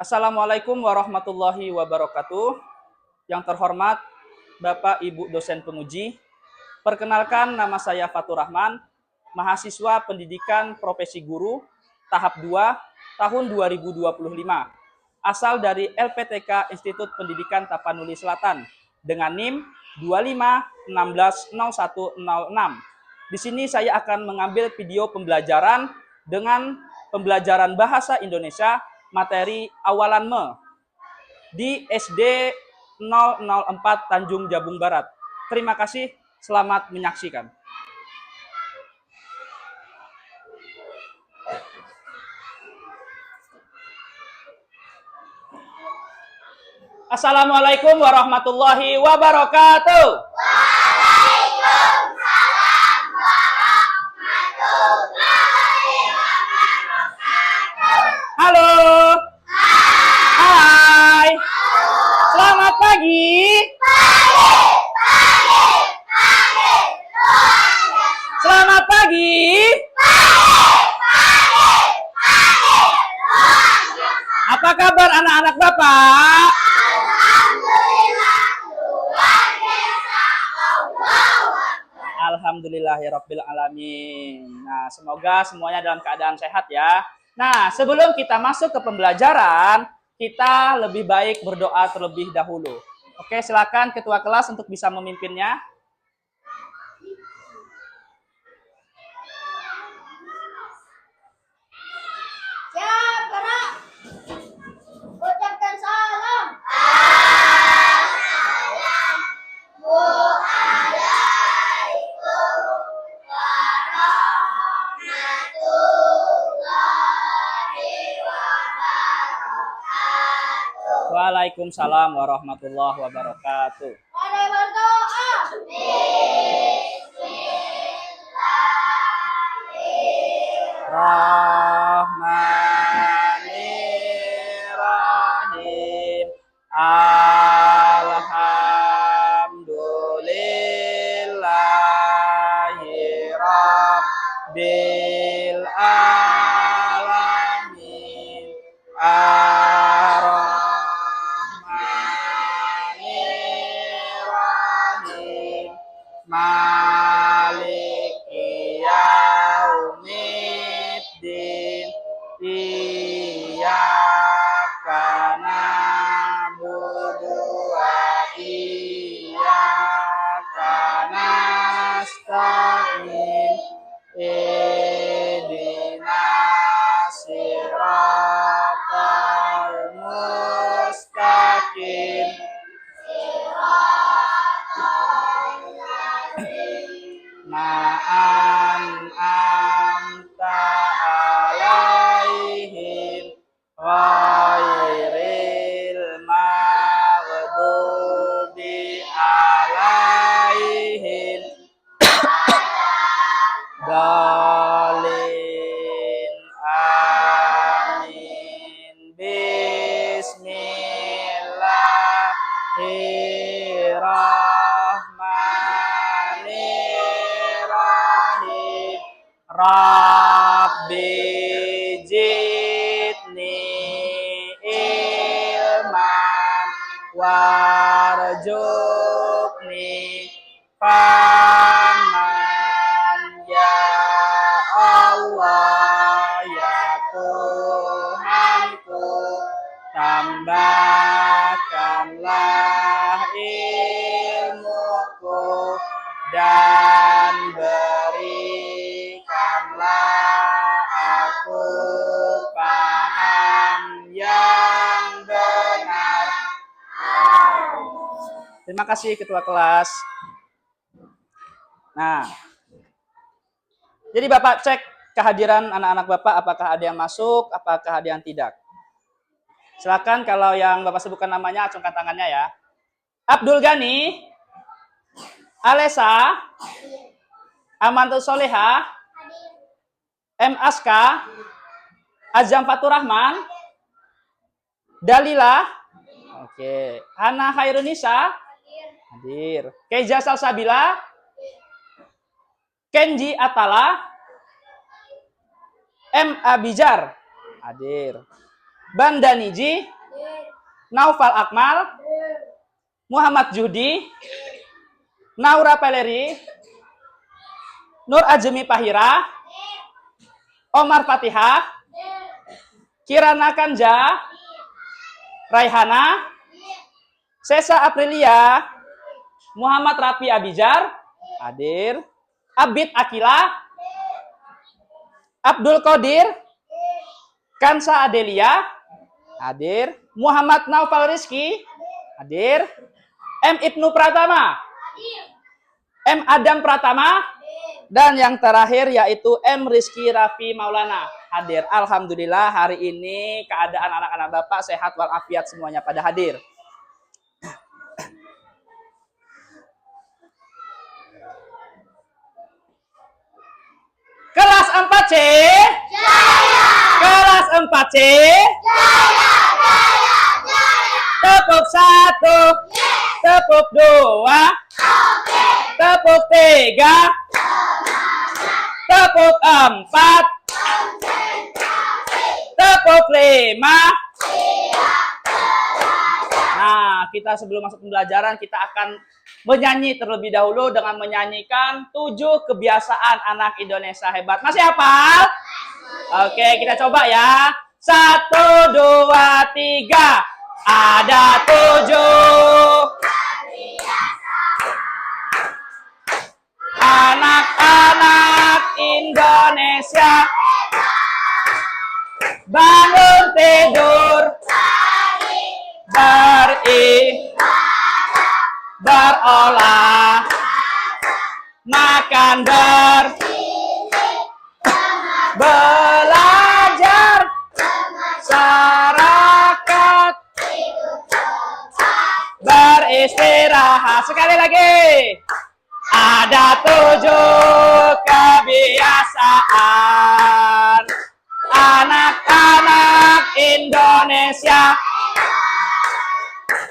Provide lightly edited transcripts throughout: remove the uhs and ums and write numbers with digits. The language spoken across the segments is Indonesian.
Assalamualaikum warahmatullahi wabarakatuh. Yang terhormat Bapak Ibu dosen penguji, perkenalkan nama saya Fatur Rahman, mahasiswa pendidikan profesi guru tahap 2 tahun 2025, asal dari LPTK Institut Pendidikan Tapanuli Selatan dengan NIM 25160106. Di sini saya akan mengambil video pembelajaran dengan pembelajaran bahasa Indonesia materi awalan di SD 004 Tanjung Jabung Barat. Terima kasih, selamat menyaksikan. Assalamualaikum warahmatullahi wabarakatuh. Waalaikumsalam warahmatullahi wabarakatuh. Halo. Hai. Selamat pagi. Selamat pagi. Apa kabar anak-anak Bapak? Alhamdulillahirabbil alamin. Nah, semoga semuanya dalam keadaan sehat ya. Nah, sebelum kita masuk ke pembelajaran, kita lebih baik berdoa terlebih dahulu. Oke, silakan ketua kelas untuk bisa memimpinnya. Siap, gerak. Ucapkan salam. Waalaikumsalam warahmatullahi wabarakatuh. Mari berdoa. Rahmanirrahim. Alhamdulillahi rabbil alamin. Ar-Rahmanirrahim. Maliki yaumiddin. Iyyaka na'budu wa iyyaka nasta'in. Ihdinas siratal mustaqim. An'amta alaihim ghairil maghdubi alaihim dalin. Amin. Bismillahirrahmanirrahim. Rabbi zidni ilman warzuqni faman. Ya Allah, ya Tuhanku, tambahkanlah ilmuku dan berikanlah aku paham yang benar. Terima kasih ketua kelas. Nah, jadi Bapak cek kehadiran anak-anak Bapak, apakah ada yang masuk, apakah ada yang tidak. Silakan kalau yang Bapak sebutkan namanya, acungkan tangannya ya. Abdul Ghani, Alesa, Amantul Soleha, M. Aska, Azam Fatur Rahman, Dalila, oke, Hana Hairunisa, hadir. Keja Salsabila, Kenji Atala, M. Abijar, hadir. Bandaniji, Naufal Akmal, Muhammad Judi, Naura Peleri, Nur Ajemi Pahira, Omar Fatihah, Kirana Kanja, Raihana, Sesa Aprilia, Muhammad Rafi Abijar, hadir. Abid Akila, Abdul Qadir, Kansa Adelia, hadir. Muhammad Naufal Rizki, hadir. M. Ibnu Pratama, M. Adam Pratama, dan yang terakhir yaitu M. Rizky Raffi Maulana, hadir. Alhamdulillah hari ini keadaan anak-anak Bapak sehat walafiat semuanya pada hadir. Kelas 4C. Jaya. Kelas 4C. Jaya. Tepuk 1. Tepuk 2. Tepuk 3. Tepuk 4. Tepuk 5. Nah, kita sebelum masuk pembelajaran kita akan menyanyi terlebih dahulu dengan menyanyikan 7 kebiasaan anak Indonesia hebat. Masih hafal? Oke, kita coba ya. 1, 2, 3. Ada 7 anak-anak Indonesia. Bangun tidur, berolah, makan, belajar, masyarakat, beristirahat. Sekali lagi. Ada 7 kebiasaan anak-anak Indonesia.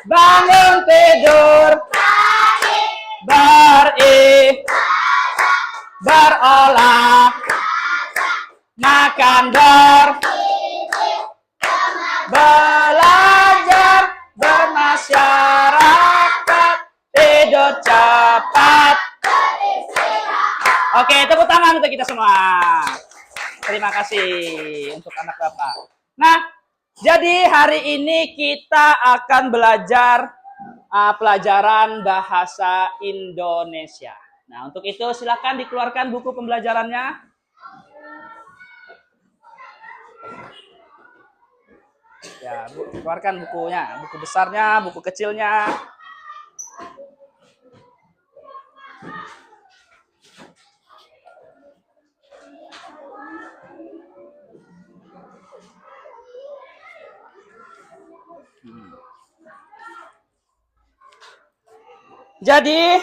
Bangun tidur, berolah, makan, belajar, bermasyarakat, tidur cepat. Oke, tepuk tangan untuk kita semua. Terima kasih untuk anak Bapak. Nah, jadi hari ini kita akan belajar pelajaran bahasa Indonesia. Nah, untuk itu silakan dikeluarkan buku pembelajarannya. Ya, keluarkan bukunya, buku besarnya, buku kecilnya. Jadi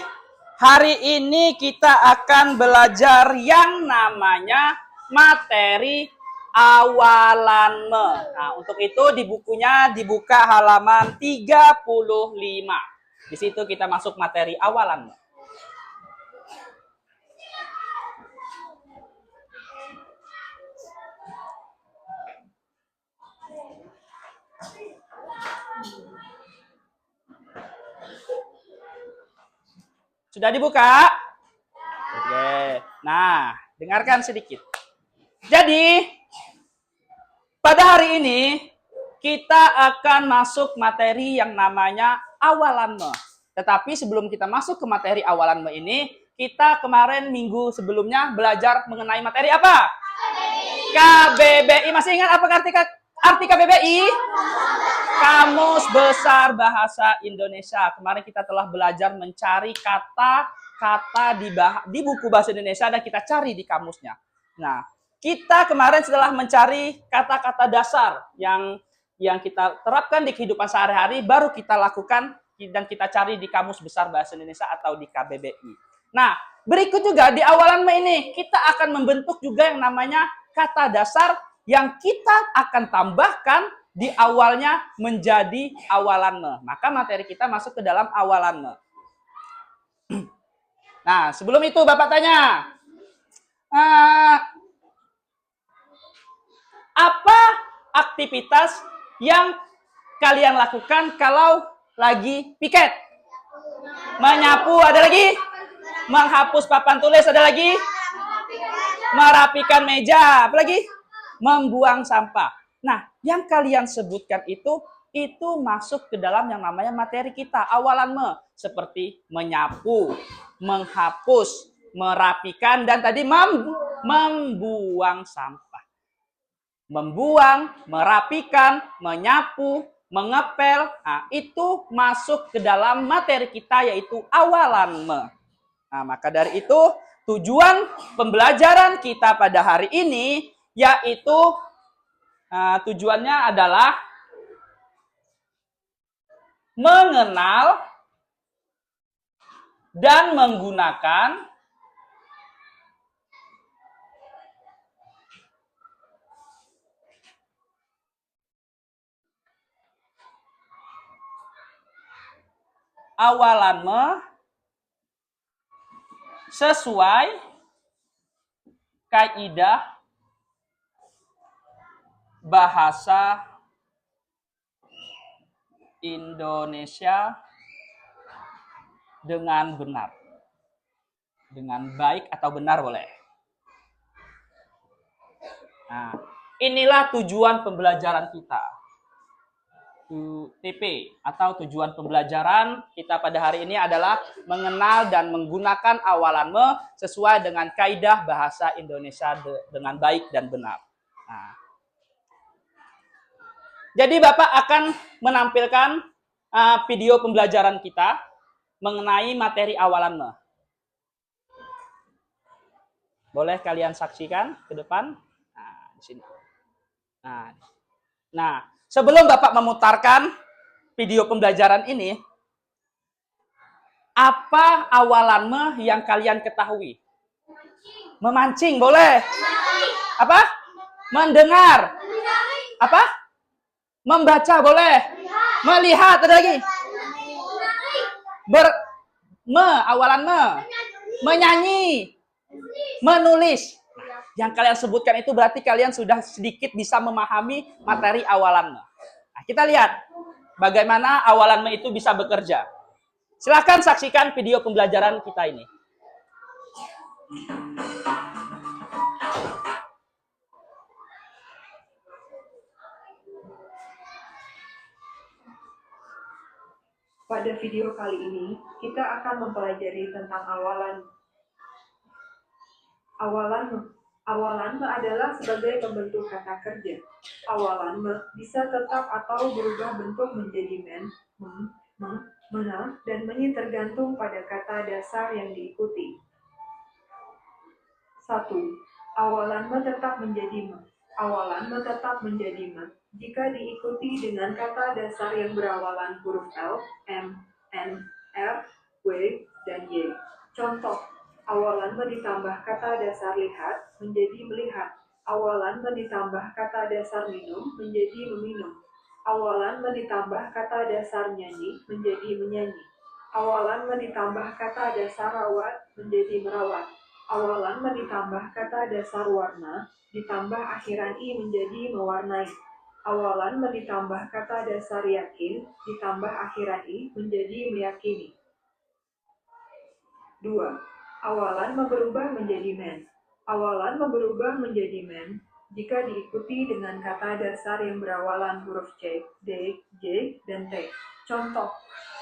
hari ini kita akan belajar yang namanya materi awalan me. Nah, untuk itu di bukunya dibuka halaman 35. Di situ kita masuk materi awalan me. Sudah dibuka? Oke. Nah, dengarkan sedikit. Jadi, pada hari ini kita akan masuk materi yang namanya awalan me. Tetapi sebelum kita masuk ke materi awalan me ini, kita kemarin minggu sebelumnya belajar mengenai materi apa? KBBI. Masih ingat apa arti KBBI? Kamus Besar Bahasa Indonesia. Kemarin kita telah belajar mencari kata-kata di buku bahasa Indonesia dan kita cari di kamusnya. Nah, kita kemarin setelah mencari kata-kata dasar yang kita terapkan di kehidupan sehari-hari, baru kita lakukan dan kita cari di Kamus Besar Bahasa Indonesia atau di KBBI. Nah, berikut juga di awalan me ini kita akan membentuk juga yang namanya kata dasar yang kita akan tambahkan di awalnya menjadi awalan me. Maka materi kita masuk ke dalam awalan me. Nah, sebelum itu Bapak tanya, apa aktivitas yang kalian lakukan kalau lagi piket? Menyapu, ada lagi? Menghapus papan tulis, ada lagi? Merapikan meja, apa lagi? Membuang sampah. Nah, yang kalian sebutkan itu masuk ke dalam yang namanya materi kita. Awalan seperti menyapu, menghapus, merapikan, dan tadi membuang sampah. Membuang, merapikan, menyapu, mengepel, nah, itu masuk ke dalam materi kita yaitu awalan Nah, maka dari itu tujuan pembelajaran kita pada hari ini yaitu tujuannya adalah mengenal dan menggunakan awalan sesuai kaidah bahasa Indonesia dengan benar. Dengan baik atau benar boleh. Nah, inilah tujuan pembelajaran kita. TP atau tujuan pembelajaran kita pada hari ini adalah mengenal dan menggunakan awalan sesuai dengan kaidah bahasa Indonesia dengan baik dan benar. Nah, jadi Bapak akan menampilkan video pembelajaran kita mengenai materi awalan Boleh kalian saksikan ke depan? Nah, di sini. Nah, sebelum Bapak memutarkan video pembelajaran ini, apa awalan yang kalian ketahui? Memancing, boleh. Apa? Mendengar. Apa? Membaca, boleh. Melihat, ada lagi. Awalan menyanyi. Menulis. Yang kalian sebutkan itu berarti kalian sudah sedikit bisa memahami materi awalan Nah, kita lihat bagaimana awalan itu bisa bekerja. Silahkan saksikan video pembelajaran kita ini. Pada video kali ini, kita akan mempelajari tentang awalan. Awalan adalah sebagai pembentuk kata kerja. Awalan bisa tetap atau berubah bentuk menjadi mena, dan menyi tergantung pada kata dasar yang diikuti. 1. Awalan tetap menjadi Awalan tetap menjadi jika diikuti dengan kata dasar yang berawalan huruf L, M, N, R, W, dan Y. Contoh, awalan ditambah kata dasar lihat menjadi melihat. Awalan ditambah kata dasar minum menjadi meminum. Awalan ditambah kata dasar nyanyi menjadi menyanyi. Awalan ditambah kata dasar rawat menjadi merawat. Awalan ditambah kata dasar warna, ditambah akhiran i menjadi mewarnai. Awalan ditambah kata dasar yakin, ditambah akhiran i menjadi meyakini. 2. Awalan berubah menjadi men. Awalan berubah menjadi men jika diikuti dengan kata dasar yang berawalan huruf C, D, J, dan T. Contoh,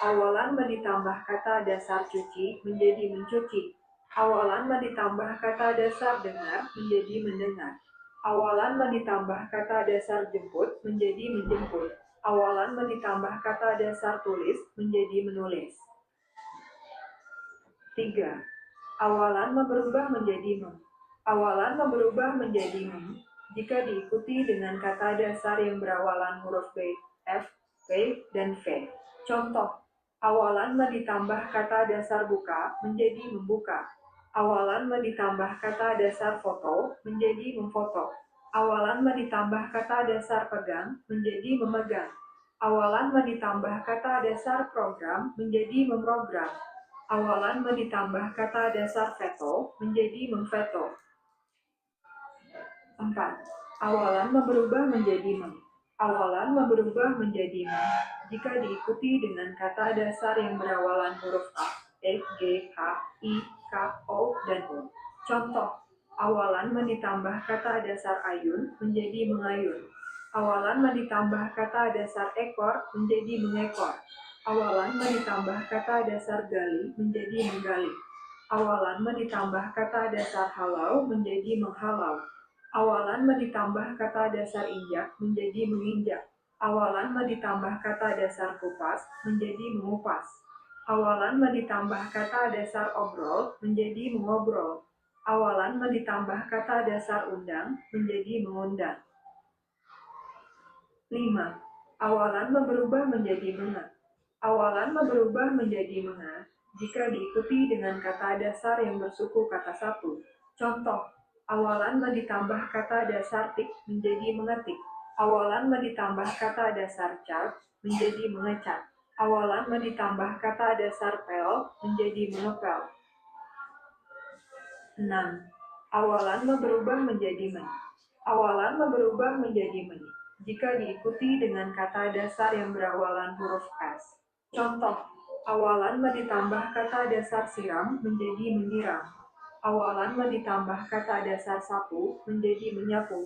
awalan ditambah kata dasar cuci menjadi mencuci. Awalan ditambah kata dasar dengar menjadi mendengar. Awalan ditambah kata dasar jemput menjadi menjemput. Awalan ditambah kata dasar tulis menjadi menulis. 3. Awalan berubah menjadi Awalan berubah menjadi jika diikuti dengan kata dasar yang berawalan huruf B, F, V, dan V. Contoh, awalan ditambah kata dasar buka menjadi membuka. Awalan ditambah kata dasar foto menjadi memfoto. Awalan ditambah kata dasar pegang menjadi memegang. Awalan ditambah kata dasar program menjadi memprogram. Awalan ditambah kata dasar veto menjadi memveto. 4. Awalan berubah menjadi Awalan me berubah menjadi me jika diikuti dengan kata dasar yang berawalan huruf A, E, G, H, I, K, O, dan U. Contoh, awalan me ditambah kata dasar ayun menjadi mengayun. Awalan me ditambah kata dasar ekor menjadi mengekor. Awalan me ditambah kata dasar gali menjadi menggali. Awalan me ditambah kata dasar halau menjadi menghalau. Awalan me ditambah kata dasar injak menjadi menginjak. Awalan me ditambah kata dasar kupas menjadi mengupas. Awalan me ditambah kata dasar obrol menjadi mengobrol. Awalan me ditambah kata dasar undang menjadi mengundang. 5. Awalan me berubah menjadi menga. Awalan me berubah menjadi menga jika diikuti dengan kata dasar yang bersuku kata satu. Contoh, awalan me ditambah kata dasar tik menjadi mengetik. Awalan me ditambah kata dasar cat menjadi mengecat. Awalan me ditambah kata dasar pel menjadi mengepel. 6. Awalan me berubah menjadi men. Awalan me berubah menjadi men jika diikuti dengan kata dasar yang berawalan huruf S. Contoh, awalan me ditambah kata dasar siram menjadi menyiram. Awalan me ditambah kata dasar sapu menjadi menyapu.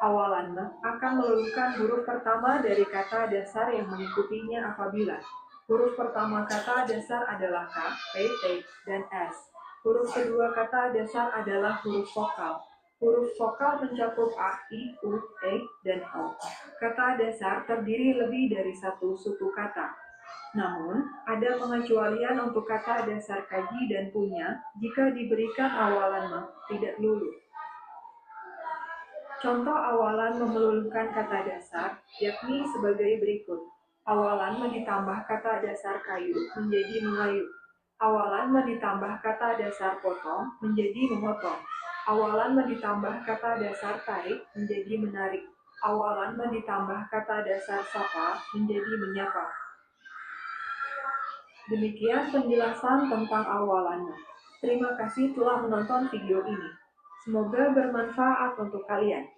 Awalan me akan meluluhkan huruf pertama dari kata dasar yang mengikutinya apabila huruf pertama kata dasar adalah K, P, T, dan S. Huruf kedua kata dasar adalah huruf vokal. Huruf vokal mencakup A, I, U, E, dan O. Kata dasar terdiri lebih dari satu suku kata. Namun, ada pengecualian untuk kata dasar kaji dan punya jika diberikan awalan me tidak luluh. Contoh awalan meluluhkan kata dasar, yakni sebagai berikut. Awalan me ditambah kata dasar kayu menjadi mengayu. Awalan me ditambah kata dasar potong menjadi memotong. Awalan me ditambah kata dasar tarik menjadi menarik. Awalan me ditambah kata dasar sapa menjadi menyapa. Demikian penjelasan tentang awalan me. Terima kasih telah menonton video ini. Semoga bermanfaat untuk kalian.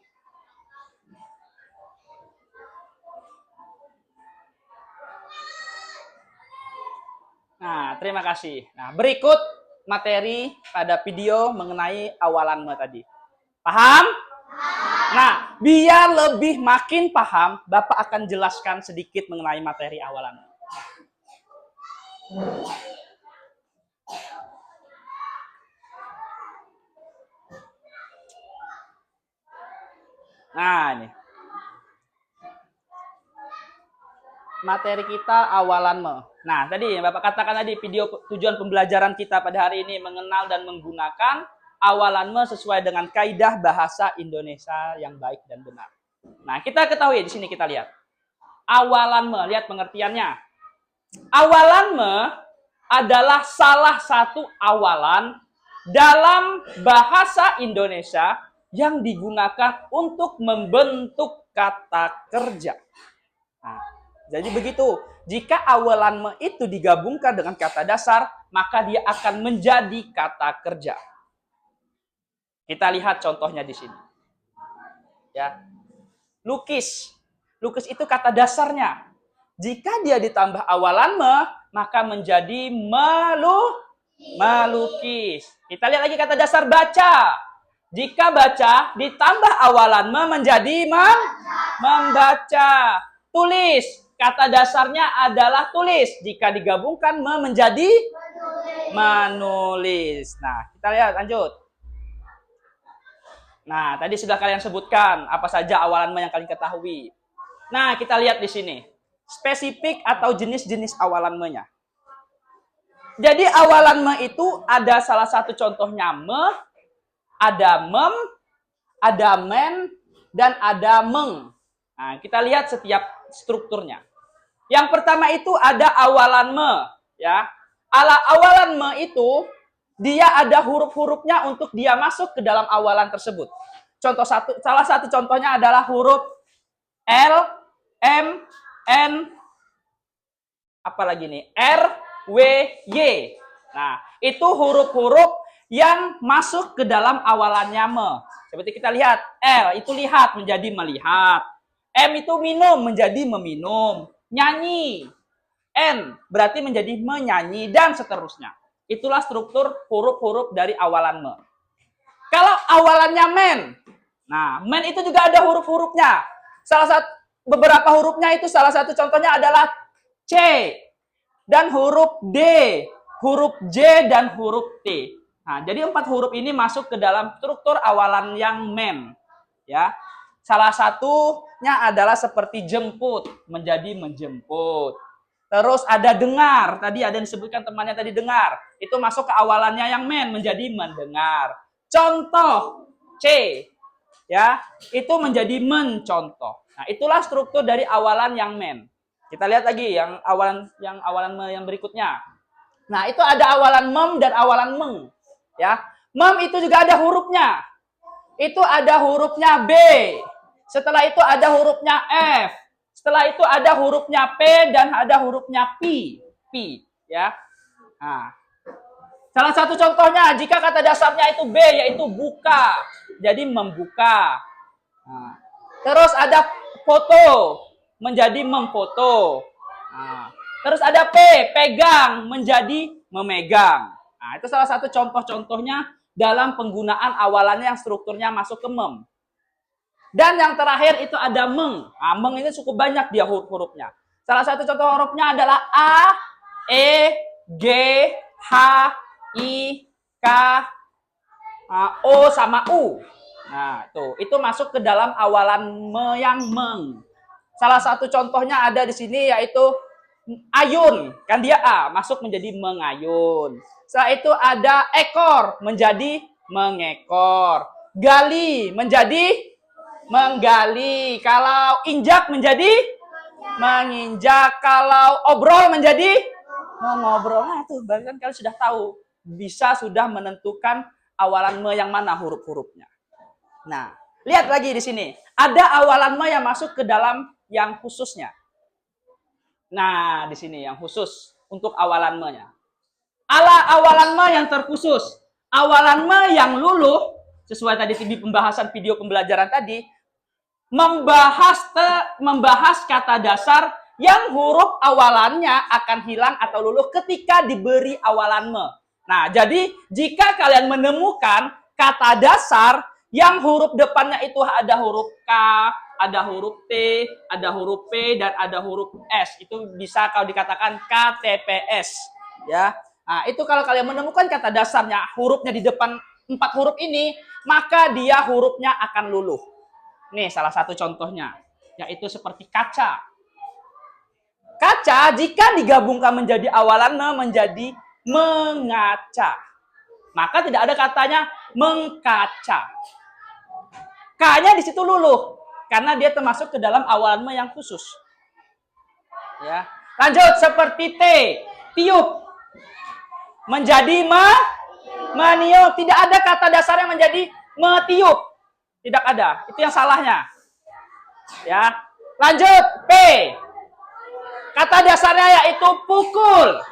Nah, terima kasih. Nah, berikut materi pada video mengenai awalan me tadi. Paham? Nah, biar lebih makin paham, Bapak akan jelaskan sedikit mengenai materi awalan me. Nah, ini. Materi kita awalan me. Nah, tadi yang Bapak katakan tadi video tujuan pembelajaran kita pada hari ini mengenal dan menggunakan awalan me sesuai dengan kaidah bahasa Indonesia yang baik dan benar. Nah, kita ketahui di sini kita lihat. Awalan me, lihat pengertiannya. Awalan me adalah salah satu awalan dalam bahasa Indonesia yang digunakan untuk membentuk kata kerja. Nah, jadi begitu, jika awalan me itu digabungkan dengan kata dasar, maka dia akan menjadi kata kerja. Kita lihat contohnya di sini. Ya. Lukis. Lukis itu kata dasarnya. Jika dia ditambah awalan me, maka menjadi melukis. Kita lihat lagi kata dasar baca. Jika baca ditambah awalan me menjadi membaca. Tulis. Kata dasarnya adalah tulis. Jika digabungkan menjadi menulis. Nah, kita lihat lanjut. Nah, tadi sudah kalian sebutkan apa saja awalan me yang kalian ketahui. Nah, kita lihat di sini. Spesifik atau jenis-jenis awalan me-nya. Jadi awalan me itu ada salah satu contohnya me, ada mem, ada men, dan ada meng. Nah, kita lihat setiap strukturnya. Yang pertama itu ada awalan me, ya. Awalan me itu dia ada huruf-hurufnya untuk dia masuk ke dalam awalan tersebut. Salah satu contohnya adalah huruf L, M, N, apalagi nih, R, W, Y. Nah, itu huruf-huruf yang masuk ke dalam awalannya me. Seperti kita lihat, L itu lihat menjadi melihat. M itu minum menjadi meminum. Nyanyi. N berarti menjadi menyanyi dan seterusnya. Itulah struktur huruf-huruf dari awalan me. Kalau awalannya men. Nah, men itu juga ada huruf-hurufnya. Beberapa hurufnya itu salah satu contohnya adalah C dan huruf D, huruf J dan huruf T. Nah, jadi 4 huruf ini masuk ke dalam struktur awalan yang men. Ya. Salah satunya adalah seperti jemput, menjadi menjemput. Terus ada dengar, tadi ada yang disebutkan temannya tadi dengar. Itu masuk ke awalannya yang men, menjadi mendengar. Contoh, C. Ya, itu menjadi mencontoh. Nah, itulah struktur dari awalan yang men. Kita lihat lagi yang awalan me yang berikutnya. Nah, itu ada awalan mem dan awalan meng. Ya, mem itu juga ada hurufnya. Itu ada hurufnya B. Setelah itu ada hurufnya F. Setelah itu ada hurufnya P dan ada hurufnya P. P, ya. Nah, salah satu contohnya jika kata dasarnya itu B yaitu buka. Jadi membuka. Nah, terus ada foto menjadi memfoto. Nah, terus ada P, pegang menjadi memegang. Nah, itu salah satu contoh-contohnya dalam penggunaan awalannya yang strukturnya masuk ke mem. Dan yang terakhir itu ada meng. Nah, meng ini cukup banyak dia huruf-hurufnya. Salah satu contoh hurufnya adalah A, E, G, H, I, K, O sama U. Nah, itu masuk ke dalam awalan me yang meng. Salah satu contohnya ada di sini yaitu ayun, kan dia A, masuk menjadi mengayun. Setelah itu ada ekor menjadi mengekor. Gali menjadi menggali. Kalau injak menjadi menginjak. Kalau obrol menjadi mengobrol. Nah, itu bahkan kalian sudah tahu. Bisa sudah menentukan awalan me yang mana huruf-hurufnya. Nah, lihat lagi di sini. Ada awalan me yang masuk ke dalam yang khususnya. Nah, di sini yang khusus untuk awalan me-nya. Awalan me yang terkhusus. Awalan me yang luluh, sesuai tadi di pembahasan video pembelajaran tadi, membahas kata dasar yang huruf awalannya akan hilang atau luluh ketika diberi awalan me. Nah, jadi jika kalian menemukan kata dasar yang huruf depannya itu ada huruf K, ada huruf T, ada huruf P, dan ada huruf S. Itu bisa kalau dikatakan KTPS. Ya. Nah, itu kalau kalian menemukan kata dasarnya, hurufnya di depan 4 huruf ini, maka dia hurufnya akan luluh. Nih, salah satu contohnya, yaitu seperti kaca. Kaca, jika digabungkan menjadi awalan menjadi mengaca. Maka tidak ada katanya mengkaca. K-nya di situ luluh karena dia termasuk ke dalam awalan me yang khusus. Ya. Lanjut seperti T, tiup menjadi meniup. Tidak ada kata dasar yang menjadi metiup. Tidak ada. Itu yang salahnya. Ya. Lanjut P. Kata dasarnya yaitu pukul.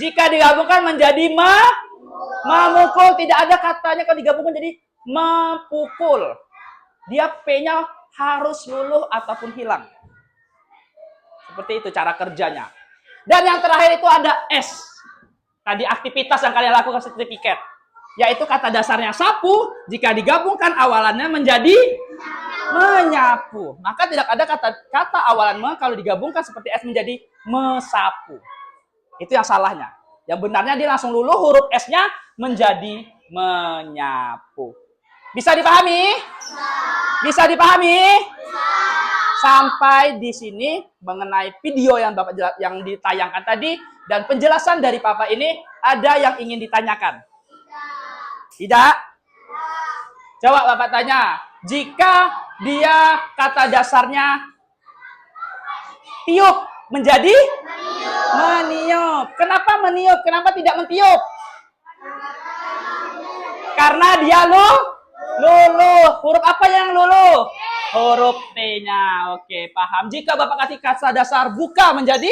Jika digabungkan menjadi memukul. Tidak ada katanya kalau digabungkan jadi mempukul. Dia P-nya harus luluh ataupun hilang. Seperti itu cara kerjanya. Dan yang terakhir itu ada S. Tadi aktivitas yang kalian lakukan sertifikat. Yaitu kata dasarnya sapu. Jika digabungkan awalannya menjadi menyapu. Maka tidak ada kata awalan me kalau digabungkan seperti S menjadi mesapu. Itu yang salahnya. Yang benarnya dia langsung luluh huruf S-nya menjadi menyapu. Bisa dipahami? Bisa dipahami? Sampai di sini mengenai video yang Bapak yang ditayangkan tadi dan penjelasan dari Papa ini, ada yang ingin ditanyakan? Tidak? Coba Bapak tanya. Jika dia kata dasarnya tiup menjadi meniup. Kenapa meniup? Kenapa tidak mentiup? Karena dia luluh. Huruf apa yang luluh? Huruf T-nya. Oke, paham. Jika Bapak kasih kata dasar buka menjadi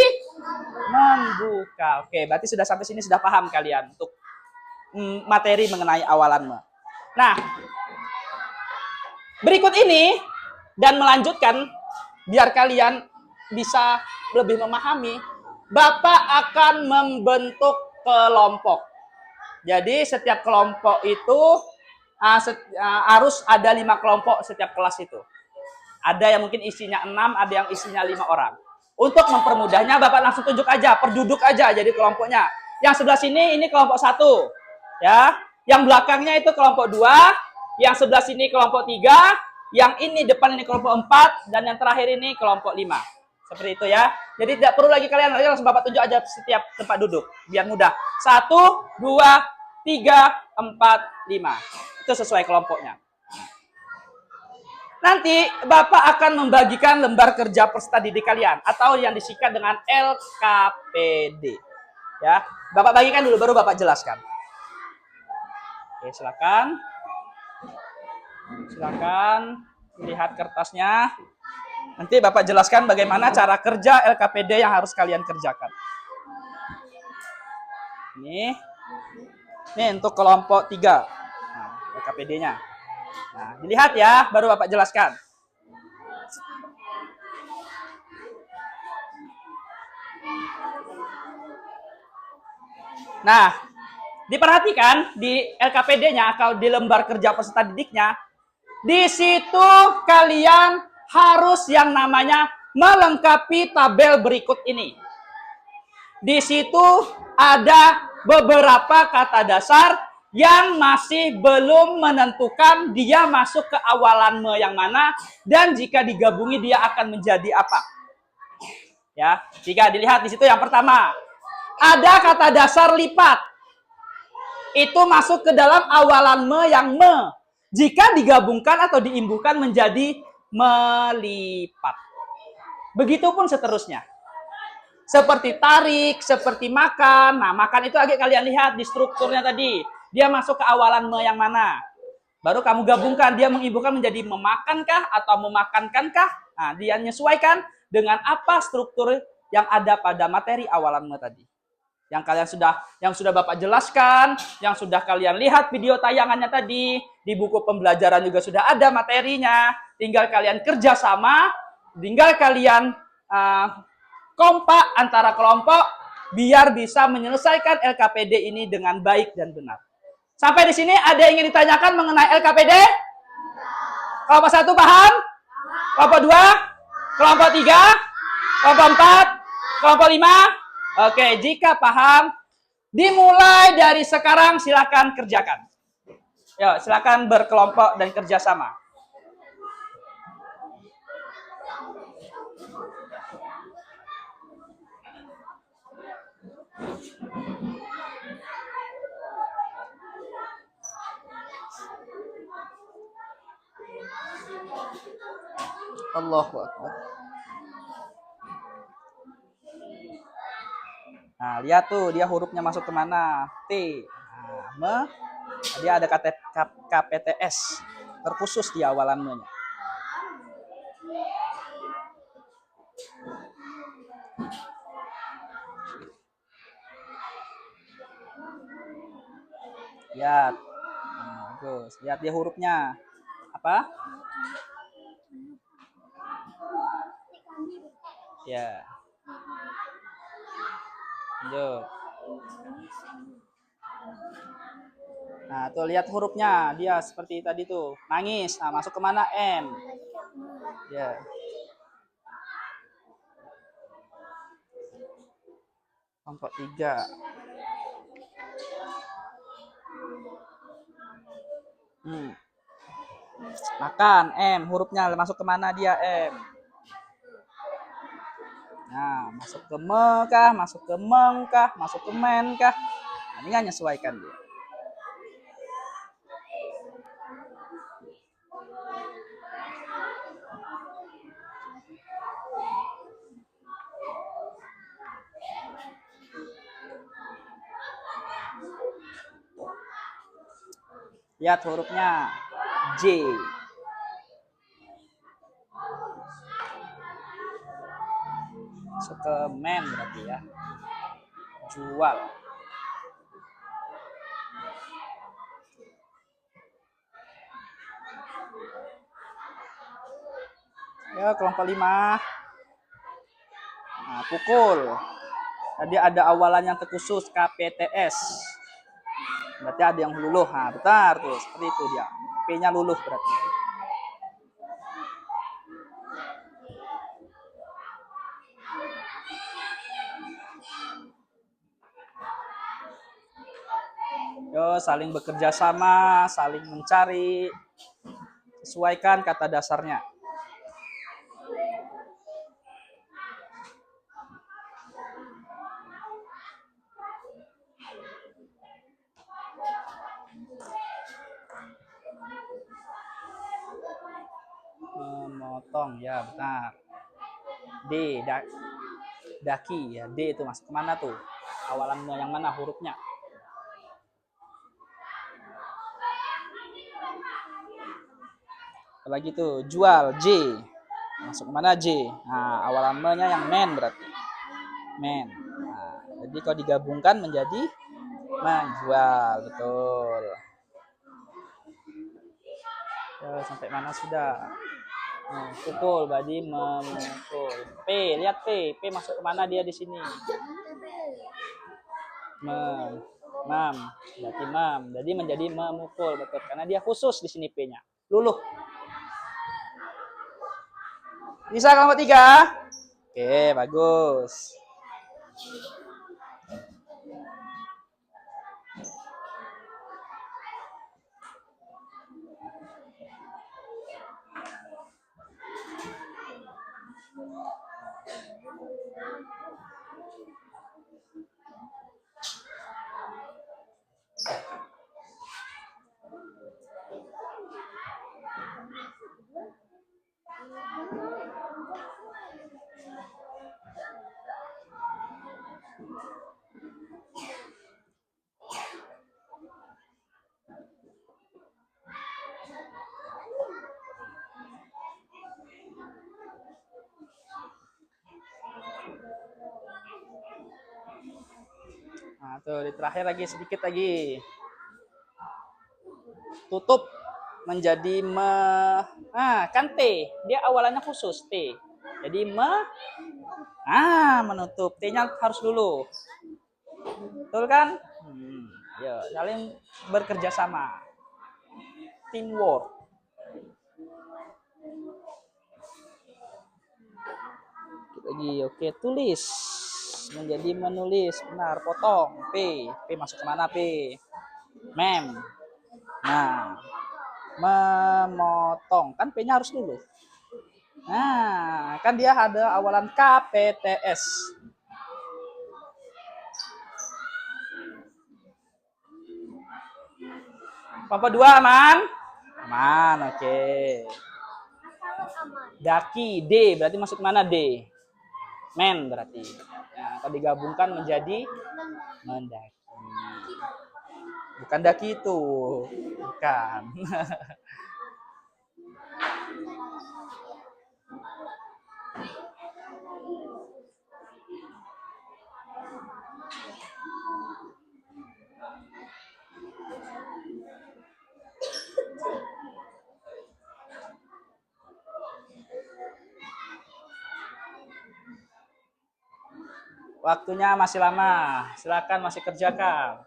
membuka. Oke, berarti sudah sampai sini sudah paham kalian untuk materi mengenai awalan me. Nah, Berikut ini dan melanjutkan biar kalian bisa lebih memahami, Bapak akan membentuk kelompok. Jadi setiap kelompok itu harus ada 5 kelompok setiap kelas itu. Ada yang mungkin isinya 6, ada yang isinya 5 orang. Untuk mempermudahnya, Bapak langsung tunjuk aja, perduduk aja jadi kelompoknya. Yang sebelah sini ini kelompok 1, ya. Yang belakangnya itu kelompok 2, yang sebelah sini kelompok 3, yang ini depan ini kelompok 4, dan yang terakhir ini kelompok 5. Seperti itu ya. Jadi tidak perlu lagi kalian langsung Bapak tunjuk aja setiap tempat duduk, biar mudah. 1, 2, 3, 4, 5. Itu sesuai kelompoknya. Nanti Bapak akan membagikan lembar kerja peserta didik kalian atau yang disingkat dengan LKPD. Ya, Bapak bagikan dulu baru Bapak jelaskan. Oke, silakan. Silakan lihat kertasnya. Nanti Bapak jelaskan bagaimana cara kerja LKPD yang harus kalian kerjakan. Ini untuk kelompok 3. Nah, LKPD-nya. Nah, dilihat ya, baru Bapak jelaskan. Nah, diperhatikan di LKPD-nya atau di lembar kerja peserta didiknya, di situ kalian harus yang namanya melengkapi tabel berikut ini. Di situ ada beberapa kata dasar yang masih belum menentukan dia masuk ke awalan me yang mana dan jika digabungi dia akan menjadi apa. Ya, jika dilihat di situ yang pertama, ada kata dasar lipat. Itu masuk ke dalam awalan me yang me. Jika digabungkan atau diimbuhkan menjadi melipat. Begitupun seterusnya. Seperti tarik, seperti makan. Nah, makan itu agak kalian lihat di strukturnya tadi. Dia masuk ke awalan me yang mana. Baru kamu gabungkan, dia mengimbuhkan menjadi memakankah atau memakankankah. Nah, dia menyesuaikan dengan apa struktur yang ada pada materi awalan me tadi. Yang sudah Bapak jelaskan, yang sudah kalian lihat video tayangannya tadi, di buku pembelajaran juga sudah ada materinya. Tinggal kalian kerjasama, tinggal kalian kompak antara kelompok biar bisa menyelesaikan LKPD ini dengan baik dan benar. Sampai di sini ada yang ingin ditanyakan mengenai LKPD? Kelompok 1 paham? Kelompok 2? Kelompok 3? Kelompok 4? Kelompok 5? Oke, jika paham, dimulai dari sekarang silakan kerjakan. Yuk, silakan berkelompok dan kerjasama. Allahu Akbar. Nah, lihat tuh dia hurufnya masuk ke mana? T. Nah, dia ada KPTS terkhusus di awalan me-nya. Lihat. Nah, bagus. Lihat dia hurufnya. Apa? Ya. Lanjut. Nah, tuh lihat hurufnya. Dia seperti tadi tuh. Nangis. Nah, masuk ke mana? M. Ya. Kelompok 3. Makan. M. Hurufnya masuk ke mana dia? M. Nah, masuk ke me kah? Masuk ke meng kah? Masuk ke men kah? Nah, ini kan menyesuaikan dia. Lihat hurufnya J. Masuk ke men berarti ya. Jual. Ya, kelompok 5. Nah, pukul. Tadi ada awalan yang terkhusus KPTS. Berarti ada yang luluh. Nah, benar tuh. Seperti itu dia. P-nya luluh berarti. Yo, saling bekerja sama, saling mencari. Sesuaikan kata dasarnya. Memotong, ya benar. D, daki ya. D itu masuk kemana tuh? Awalan yang mana hurufnya? Apalagi tuh, jual, J. Masuk kemana J? Nah, awalan M-nya yang men berarti. Men. Nah, jadi kalau digabungkan menjadi menjual, betul. Ya, sampai mana sudah? Pukul, berarti memukul. P, lihat P. P masuk kemana dia di sini? Mem. Mam. Berarti mam. Jadi menjadi memukul, betul. Karena dia khusus di sini P-nya. Luluh. Bisa kelompok 3? Oke, bagus. Nah, tuh di terakhir lagi sedikit lagi. Tutup menjadi kan T. Dia awalannya khusus T. Jadi menutup. T-nya harus dulu. Betul kan? Ya, saling bekerja sama. Teamwork. Lagi, oke, tulis menjadi menulis, benar, potong, P masuk kemana P? Mem. Nah, memotong, kan P-nya harus dulu. Nah, kan dia ada awalan KPTS. Kelompok 2 aman? Aman, oke. Daki, D, berarti masuk mana D? Men berarti. Nah, kalau digabungkan menjadi mendaki. Bukan daki itu. Bukan. Waktunya masih lama. Silakan masih kerjakan.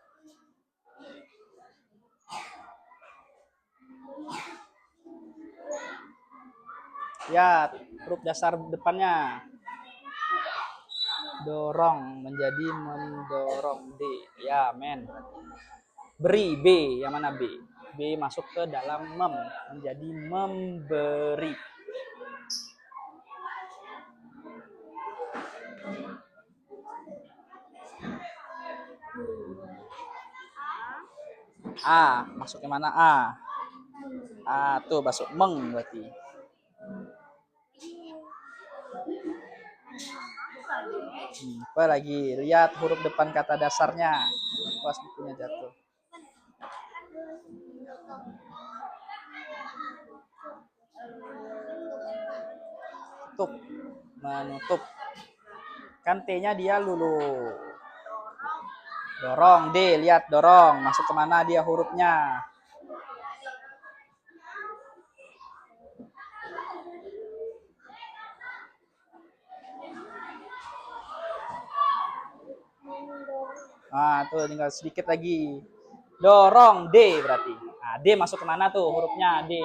Lihat huruf dasar depannya. Dorong menjadi mendorong D. Ya, men. Beri B. Yang mana B? B masuk ke dalam menjadi memberi. A, masuk ke mana A? A tuh masuk meng berarti. Apa lagi? Lihat huruf depan kata dasarnya. Pas bukunya jatuh. Tutup, menutup. Kan T-nya dia lulu. Dorong, D, lihat dorong. Masuk kemana dia hurufnya? Nah, tuh tinggal sedikit lagi. Dorong D berarti. Nah, D masuk ke mana tuh hurufnya D?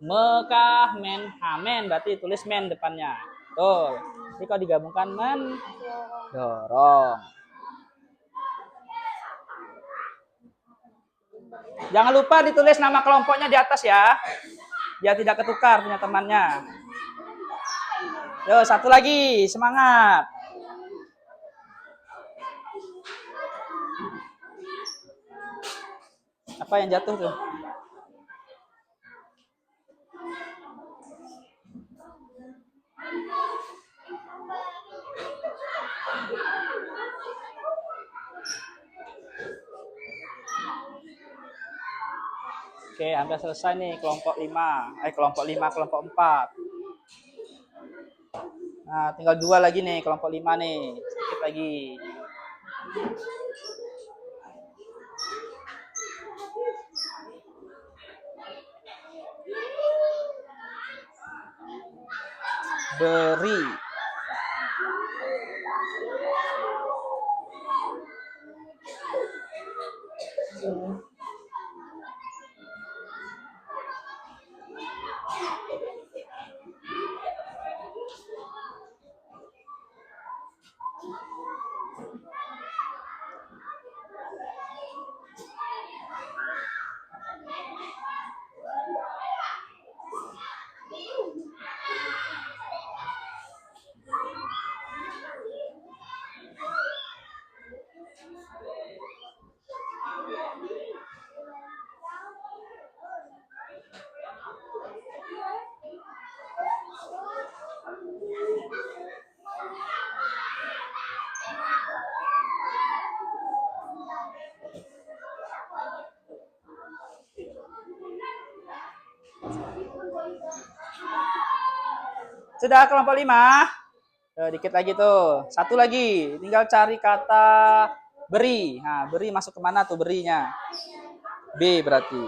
Mekah, men, amen berarti tulis men depannya. Tuh. Jadi kalau digabungkan mendorong. Jangan lupa ditulis nama kelompoknya di atas ya. Biar tidak ketukar punya temannya. Yo, satu lagi, semangat. Apa yang jatuh tuh? Oke, hampir selesai nih kelompok 5. Kelompok 5, kelompok 4. Nah, tinggal 2 lagi nih, kelompok 5 nih. Sedikit lagi. Beri. Sudah kelompok 5? Dikit lagi tuh. Satu lagi. Tinggal cari kata beri. Nah, beri masuk kemana tuh berinya? B berarti.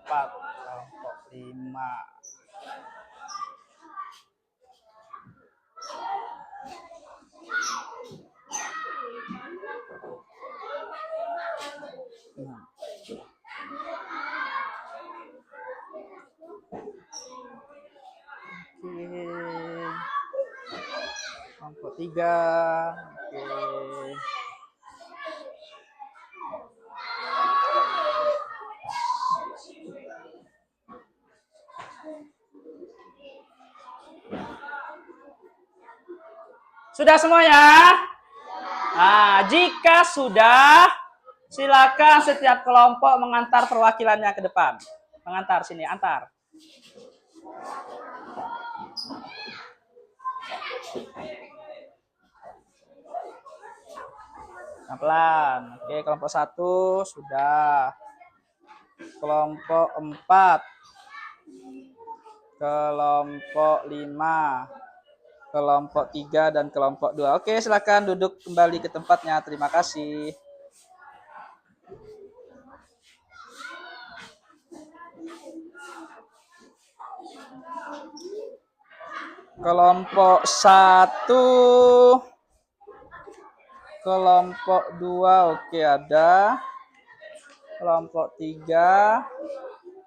Empat, kelompok 5. Oke. Kelompok 3. Oke. Sudah semuanya? Nah, jika sudah, silakan setiap kelompok mengantar perwakilannya ke depan. Mengantar sini, antar. Pelan-pelan. Oke, kelompok 1 sudah. Kelompok 4. Kelompok 5. Kelompok 3 dan kelompok 2. Oke, silakan duduk kembali ke tempatnya. Terima kasih. Kelompok 1, kelompok 2, oke ada. Kelompok 3,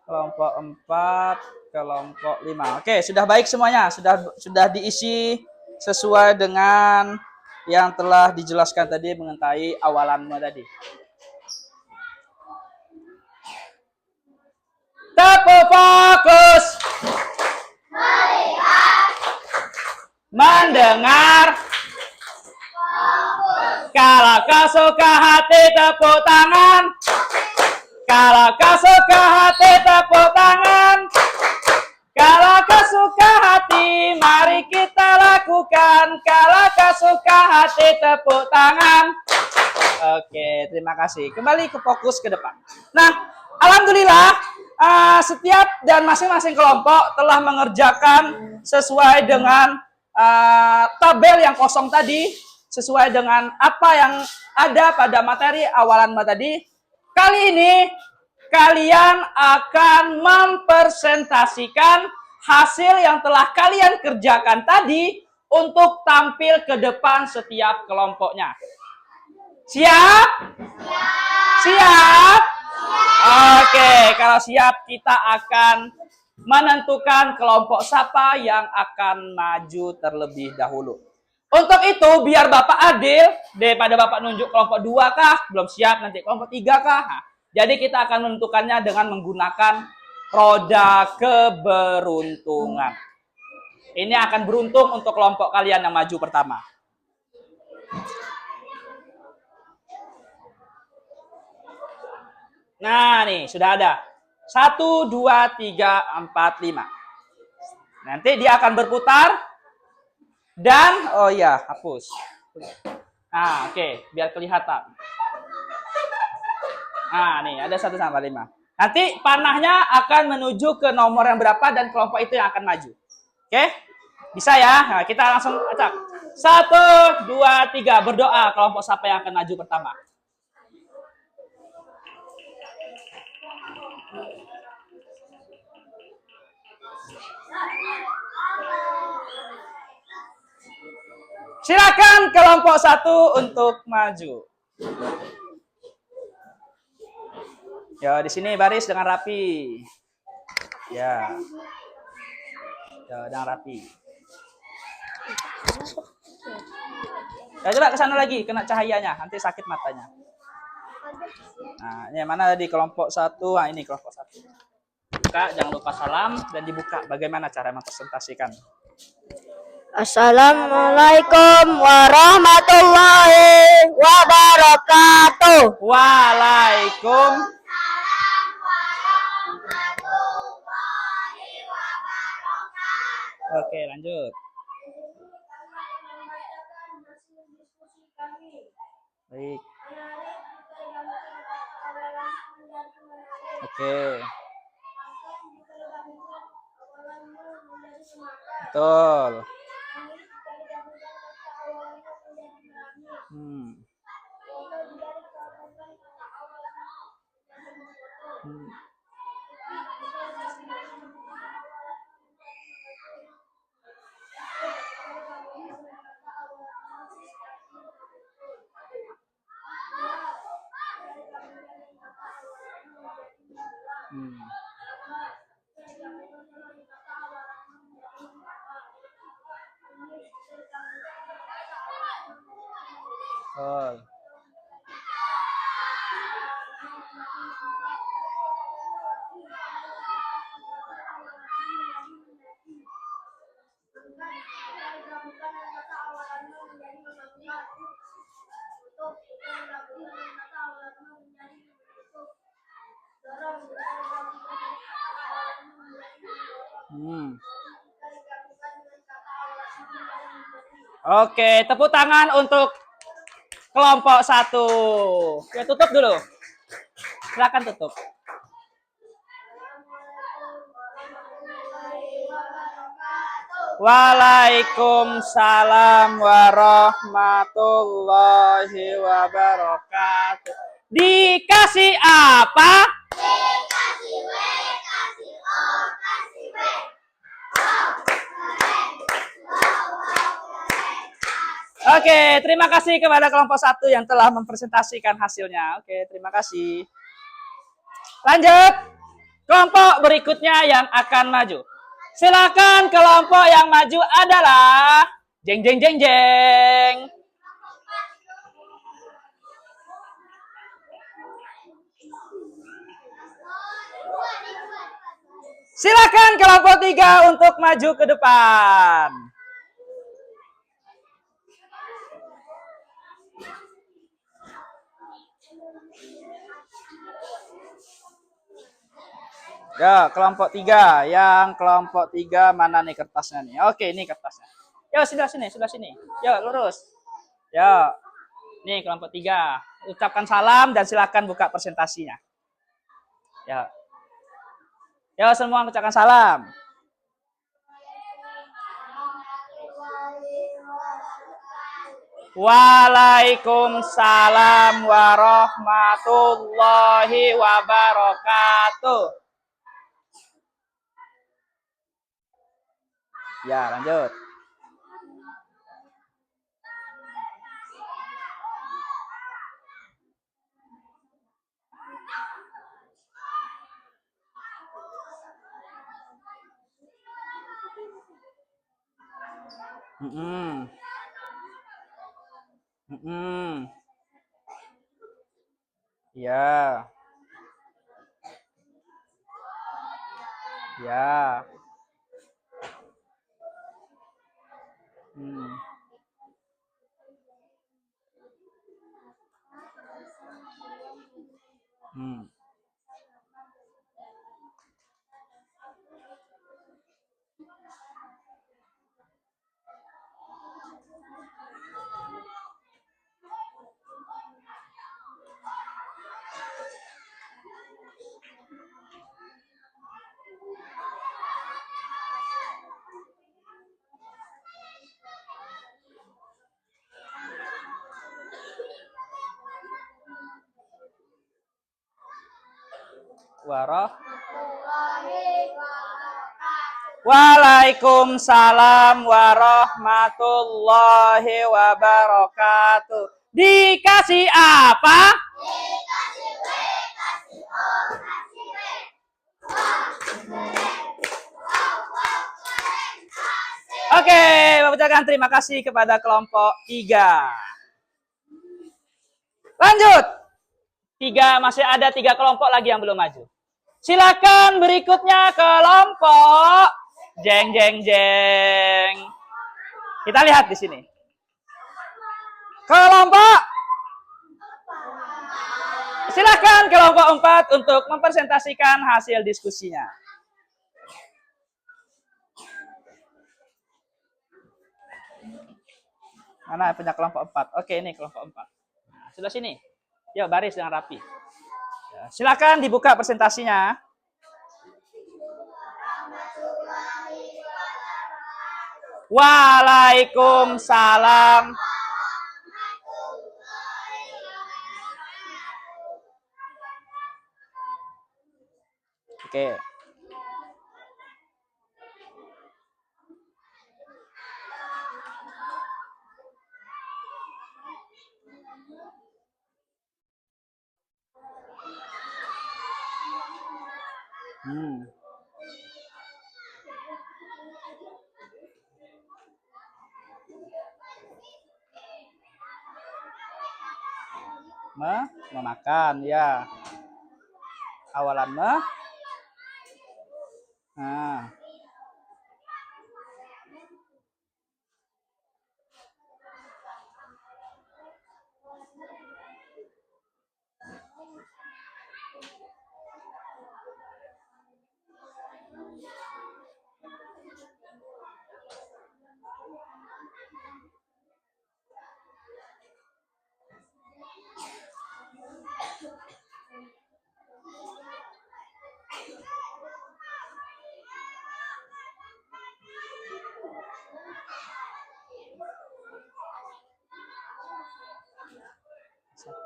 kelompok 4, kelompok 5. Oke, sudah baik semuanya. Sudah diisi sesuai dengan yang telah dijelaskan tadi mengenai awalannya tadi. Tepuk fokus. Mendengar. Kalau kau suka hati tepuk tangan. Kalau kau suka hati tepuk tangan. Kalau kau suka hati mari kita lakukan. Kalau kau suka hati tepuk tangan. Oke, terima kasih. Kembali ke fokus ke depan. Nah, alhamdulillah setiap dan masing-masing kelompok telah mengerjakan sesuai dengan tabel yang kosong tadi, sesuai dengan apa yang ada pada materi awalan tadi. Kali ini kalian akan mempresentasikan hasil yang telah kalian kerjakan tadi untuk tampil ke depan setiap kelompoknya. Siap? Siap? Oke, kalau siap kita akan menentukan kelompok siapa yang akan maju terlebih dahulu. Untuk itu, biar Bapak adil, daripada Bapak nunjuk kelompok 2 kah, belum siap, nanti kelompok 3 kah. Nah, jadi kita akan menentukannya dengan menggunakan roda keberuntungan. Ini akan beruntung untuk kelompok kalian yang maju pertama. Nah, nih, sudah ada. 1, 2, 3, 4, 5. Nanti dia akan berputar. Dan, oh iya, hapus. Nah, oke, biar kelihatan. Nah, nih, ada 1 sampai 5. Nanti panahnya akan menuju ke nomor yang berapa dan kelompok itu yang akan maju. Oke? Bisa ya? Nah, kita langsung acak. 1, 2, 3. Berdoa kelompok siapa yang akan maju pertama. Silakan kelompok 1 untuk maju. Ya, di sini baris dengan rapi. Ya. Ya, dengan rapi. Ya, coba ke sana lagi, kena cahayanya, nanti sakit matanya. Nah, ini mana tadi kelompok 1? Nah, ini kelompok 1. Buka, jangan lupa salam dan dibuka. Bagaimana cara mempresentasikan? Assalamualaikum warahmatullahi wabarakatuh. Waalaikum. Oke, lanjut. Baik. Oke. Betul. Hmm. Oh. Hmm. Oke, tepuk tangan untuk kelompok 1. Ya, tutup dulu. Silakan tutup. Waalaikumsalam warahmatullahi wabarakatuh. Dikasih apa? Dikasih W, kasih O, kasih W. Oke, terima kasih kepada kelompok 1 yang telah mempresentasikan hasilnya. Oke, terima kasih. Lanjut. Kelompok berikutnya yang akan maju. Silakan kelompok yang maju adalah jeng jeng jeng jeng. Silakan kelompok 3 untuk maju ke depan. Ya, kelompok 3. Yang kelompok 3 mana nih kertasnya nih? Oke, ini kertasnya. Ya, sebelah sini. Ya, lurus. Ya. Nih kelompok 3. Ucapkan salam dan silakan buka presentasinya. Ya. Ya, semua ucapkan salam. Waalaikumsalam warahmatullahi wabarakatuh. Ya, lanjut. Ya. Ya. Hmm. Hmm. Waalaikumsalam warahmatullahi wabarakatuh. Dikasih apa? Dikasih W, kasih O, kasih W. Oke, Bapak terima kasih kepada kelompok 3. Lanjut. 3 masih ada 3 kelompok lagi yang belum maju. Silakan berikutnya kelompok jeng jeng jeng. Kita lihat di sini. Kelompok. Silakan kelompok 4 untuk mempresentasikan hasil diskusinya. Mana punya kelompok 4? Oke, ini kelompok 4. Nah, sebelah sini. Yuk, baris dengan rapi. Ya, silakan dibuka presentasinya. Waalaikumsalam. Oke. Memakan, ya. Awalan Nah.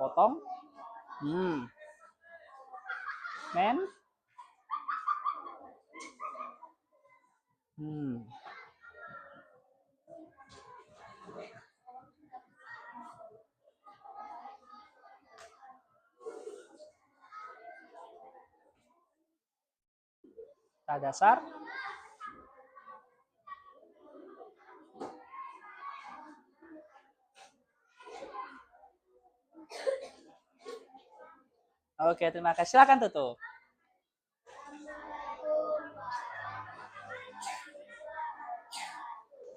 Potong. Men. Dasar. Oke, terima kasih. Silakan tutup.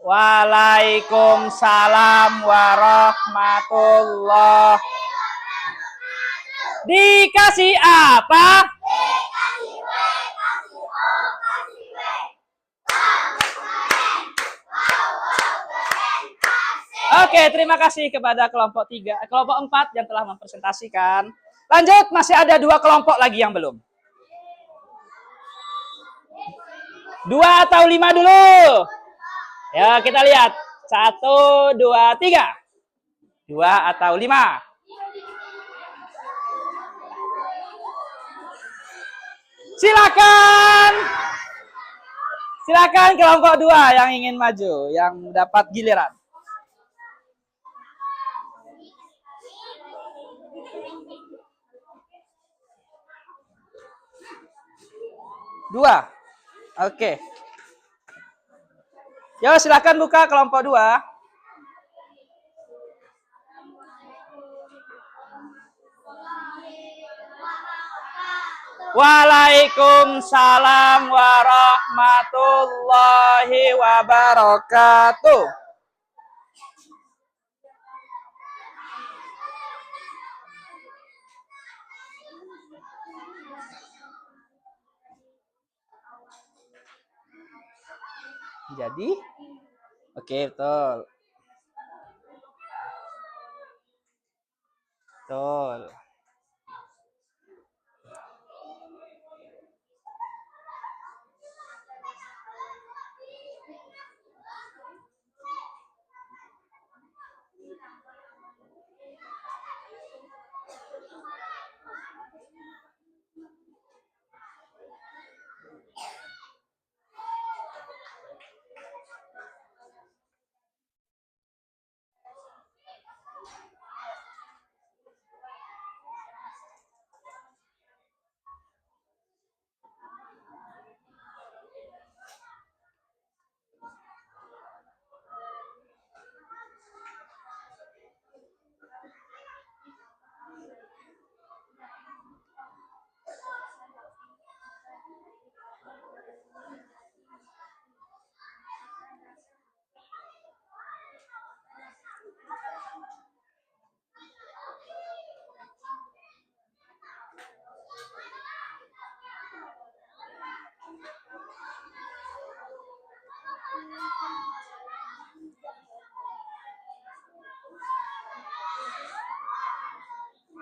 Waalaikumsalam warahmatullah. Dikasih apa? Oke, terima kasih kepada kelompok 4 yang telah mempresentasikan. Lanjut, masih ada 2 kelompok lagi yang belum. 2 atau 5 dulu? Ya, kita lihat. 1, 2, 3. 2 atau 5? Silakan. Silakan kelompok 2 yang ingin maju, yang dapat giliran. Dua. Oke. Yo, silakan buka kelompok 2. Waalaikumsalam warahmatullahi wabarakatuh. Jadi, oke, betul. Betul.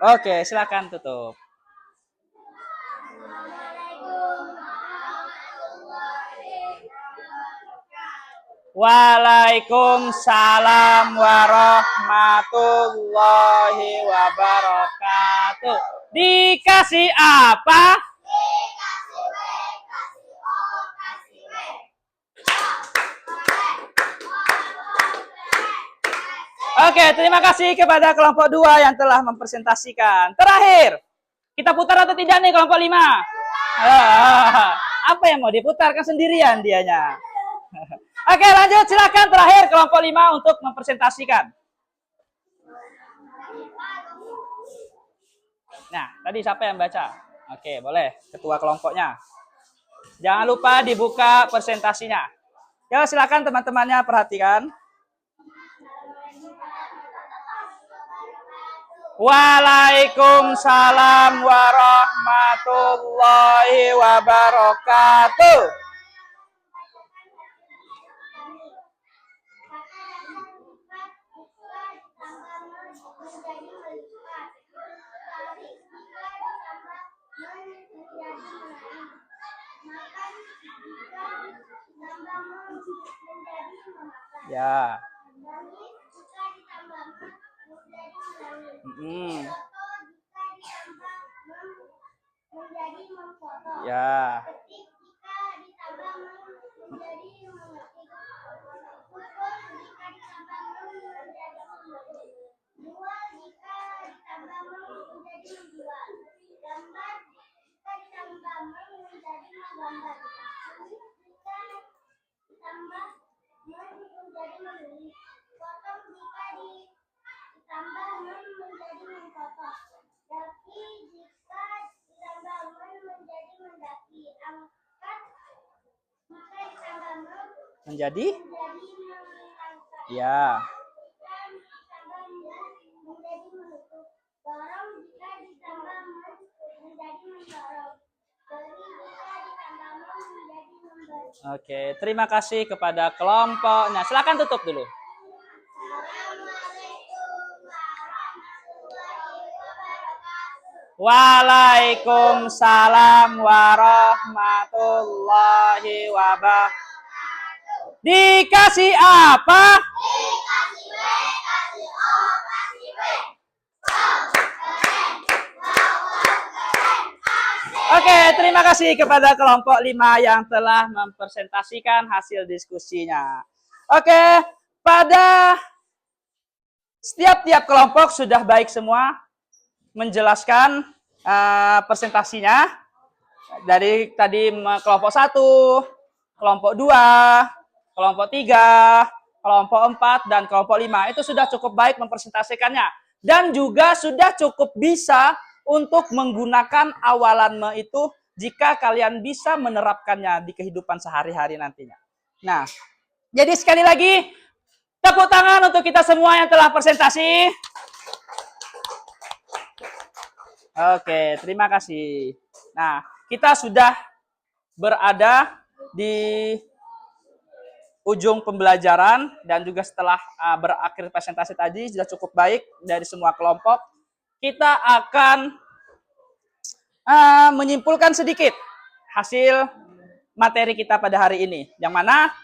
Oke, silakan tutup. Waalaikumsalam warahmatullahi wabarakatuh. Dikasih apa? Oke, terima kasih kepada kelompok 2 yang telah mempresentasikan. Terakhir, kita putar atau tidak nih kelompok 5? Apa yang mau diputarkan sendirian dianya? Oke, lanjut, silakan terakhir kelompok 5 untuk mempresentasikan. Nah, tadi siapa yang baca? Oke, boleh, ketua kelompoknya. Jangan lupa dibuka presentasinya. Ya, silakan teman-temannya perhatikan. Waalaikumsalam warahmatullahi wabarakatuh. Ya. Ya. Menjadi? Ya. Oke, terima kasih kepada kelompoknya. Silakan tutup dulu. Waalaikumsalam warahmatullahi wabarakatuh. Dikasih apa? Oke, terima kasih kepada kelompok 5 yang telah mempresentasikan hasil diskusinya. Oke, pada setiap kelompok sudah baik semua menjelaskan presentasinya. Dari tadi kelompok 1, kelompok 2, kelompok 3, kelompok 4, dan kelompok 5. Itu sudah cukup baik mempresentasikannya. Dan juga sudah cukup bisa untuk menggunakan awalan me itu jika kalian bisa menerapkannya di kehidupan sehari-hari nantinya. Nah, jadi sekali lagi, tepuk tangan untuk kita semua yang telah presentasi. Oke, terima kasih. Nah, kita sudah berada di ujung pembelajaran dan juga setelah berakhir presentasi tadi sudah cukup baik dari semua kelompok. Kita akan menyimpulkan sedikit hasil materi kita pada hari ini. Yang mana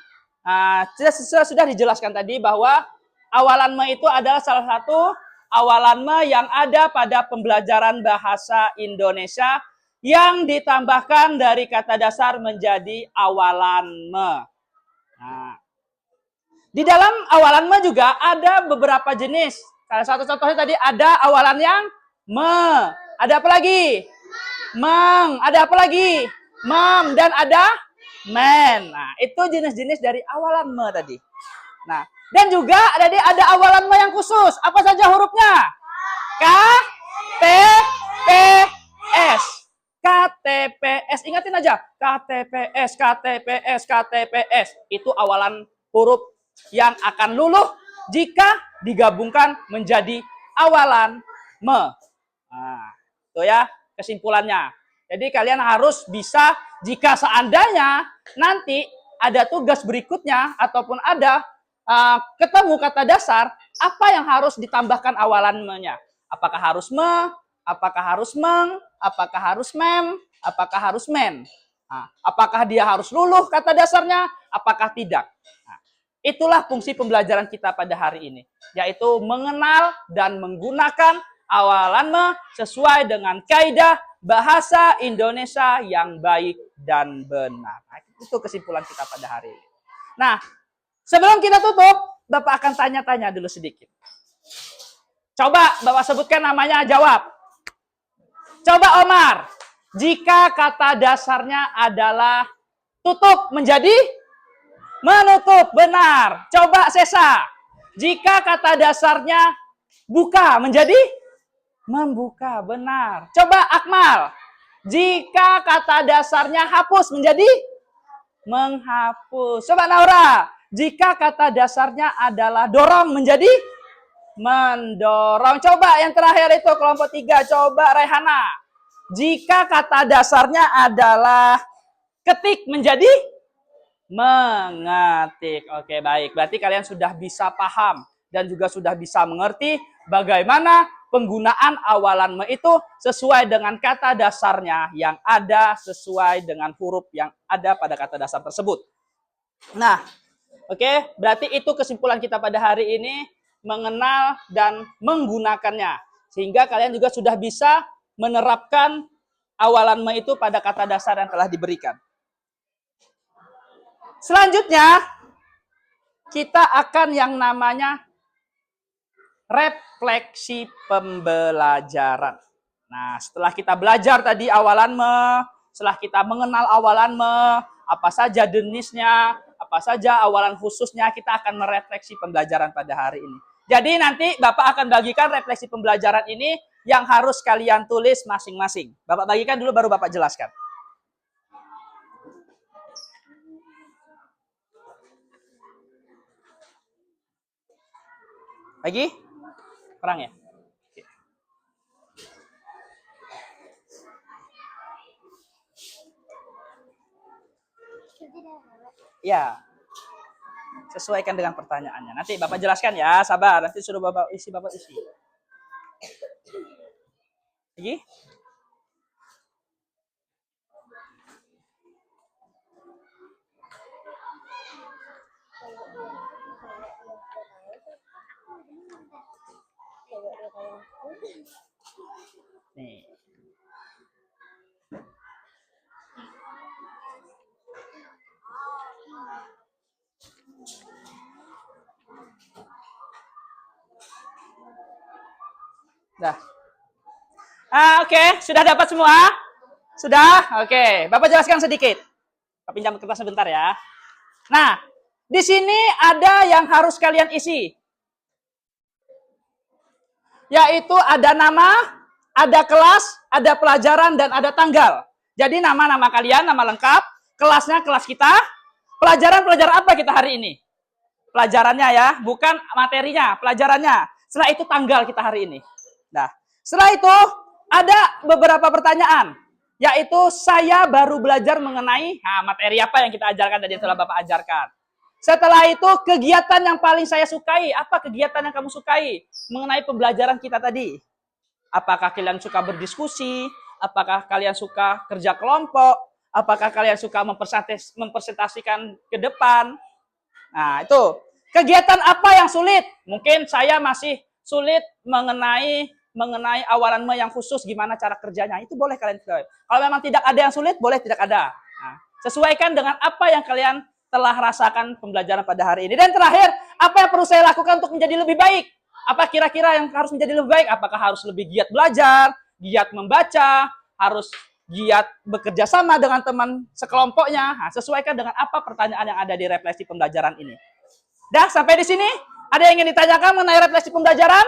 sudah dijelaskan tadi bahwa awalan me itu adalah salah satu awalan me yang ada pada pembelajaran bahasa Indonesia yang ditambahkan dari kata dasar menjadi awalan me. Nah, di dalam awalan me juga ada beberapa jenis. Salah satu contohnya tadi ada awalan yang me. Ada apa lagi? Meng. Ada apa lagi? Mem. Dan ada men. Nah, itu jenis-jenis dari awalan me tadi. Nah, dan juga ada awalan me yang khusus. Apa saja hurufnya? K, T, P, S. KTPS. Ingatin aja. KTPS, KTPS, KTPS. Itu awalan huruf yang akan luluh jika digabungkan menjadi awalan me. Nah, itu ya kesimpulannya. Jadi kalian harus bisa, jika seandainya nanti ada tugas berikutnya ataupun ada ketemu kata dasar, apa yang harus ditambahkan awalan me-nya? Apakah harus me? Apakah harus meng? Apakah harus mem? Apakah harus men? Nah, apakah dia harus luluh kata dasarnya? Apakah tidak? Nah, itulah fungsi pembelajaran kita pada hari ini, yaitu mengenal dan menggunakan awalan me sesuai dengan kaidah bahasa Indonesia yang baik dan benar. Nah, itu kesimpulan kita pada hari ini. Nah, sebelum kita tutup, Bapak akan tanya-tanya dulu sedikit. Coba Bapak sebutkan namanya, jawab. Coba Omar, jika kata dasarnya adalah tutup menjadi menutup, benar. Coba Sesa, jika kata dasarnya buka menjadi membuka, benar. Coba Akmal, jika kata dasarnya hapus menjadi menghapus. Coba Naura, jika kata dasarnya adalah dorong menjadi mendorong. Coba yang terakhir itu kelompok 3. Coba Rehana, jika kata dasarnya adalah ketik menjadi mengetik. Oke, baik. Berarti kalian sudah bisa paham dan juga sudah bisa mengerti bagaimana penggunaan awalan me itu sesuai dengan kata dasarnya yang ada, sesuai dengan huruf yang ada pada kata dasar tersebut. Nah, oke, berarti itu kesimpulan kita pada hari ini, mengenal dan menggunakannya. Sehingga kalian juga sudah bisa menerapkan awalan me itu pada kata dasar yang telah diberikan. Selanjutnya, kita akan yang namanya refleksi pembelajaran. Nah, setelah kita belajar tadi awalan me, setelah kita mengenal awalan me, apa saja jenisnya, apa saja awalan khususnya, kita akan merefleksi pembelajaran pada hari ini. Jadi nanti Bapak akan bagikan refleksi pembelajaran ini yang harus kalian tulis masing-masing. Bapak bagikan dulu baru Bapak jelaskan. Lagi? Kurang ya? Ya, sesuaikan dengan pertanyaannya. Nanti Bapak jelaskan ya, sabar. Nanti suruh Bapak isi. Lagi? Nih. Dah. Oke. Sudah dapat semua? Sudah? Oke. Bapak jelaskan sedikit. Bapak pinjam kertas sebentar ya. Nah, di sini ada yang harus kalian isi. Yaitu ada nama, ada kelas, ada pelajaran, dan ada tanggal. Jadi nama-nama kalian, nama lengkap, kelasnya kelas kita, pelajaran apa kita hari ini? Pelajarannya ya, bukan materinya, pelajarannya. Setelah itu tanggal kita hari ini. Nah, setelah itu ada beberapa pertanyaan, yaitu saya baru belajar mengenai materi apa yang kita ajarkan tadi setelah Bapak ajarkan. Setelah itu kegiatan yang paling saya sukai, apa kegiatan yang kamu sukai mengenai pembelajaran kita tadi? Apakah kalian suka berdiskusi? Apakah kalian suka kerja kelompok? Apakah kalian suka mempresentasikan ke depan? Nah, itu. Kegiatan apa yang sulit? Mungkin saya masih sulit mengenai awalan me yang khusus, gimana cara kerjanya. Itu boleh kalian tulis. Kalau memang tidak ada yang sulit, boleh tidak ada. Nah, sesuaikan dengan apa yang kalian telah rasakan pembelajaran pada hari ini. Dan terakhir, apa yang perlu saya lakukan untuk menjadi lebih baik? Apa kira-kira yang harus menjadi lebih baik? Apakah harus lebih giat belajar, giat membaca, harus giat bekerja sama dengan teman sekelompoknya? Nah, sesuaikan dengan apa pertanyaan yang ada di refleksi pembelajaran ini. Dah, sampai di sini? Ada yang ingin ditanyakan mengenai refleksi pembelajaran?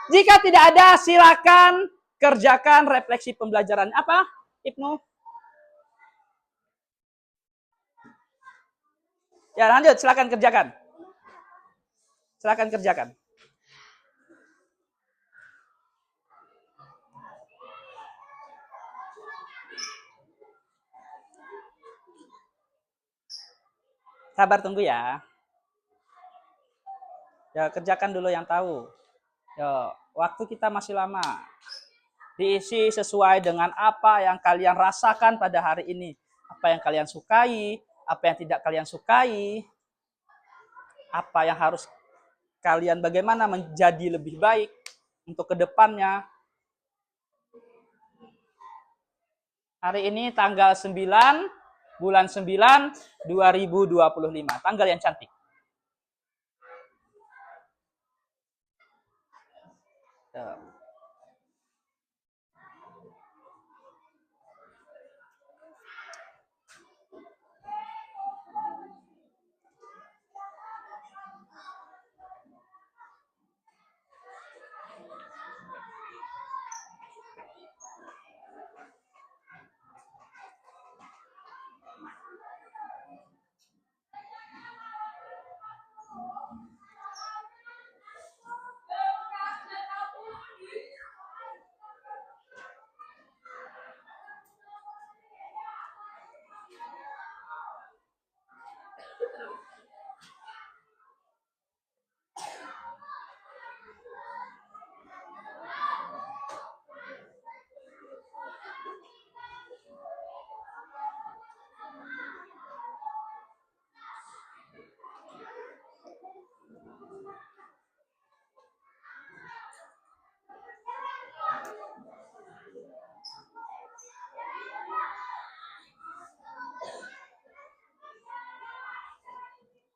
Jika tidak ada, silakan kerjakan refleksi pembelajaran. Apa, Ibnu? Ya, lanjut. Silakan kerjakan. Silakan kerjakan. Sabar tunggu ya. Ya, kerjakan dulu yang tahu. Ya, waktu kita masih lama. Diisi sesuai dengan apa yang kalian rasakan pada hari ini. Apa yang kalian sukai, apa yang tidak kalian sukai, apa yang harus kalian bagaimana menjadi lebih baik untuk kedepannya. Hari ini tanggal 9, bulan 9, 2025. Tanggal yang cantik.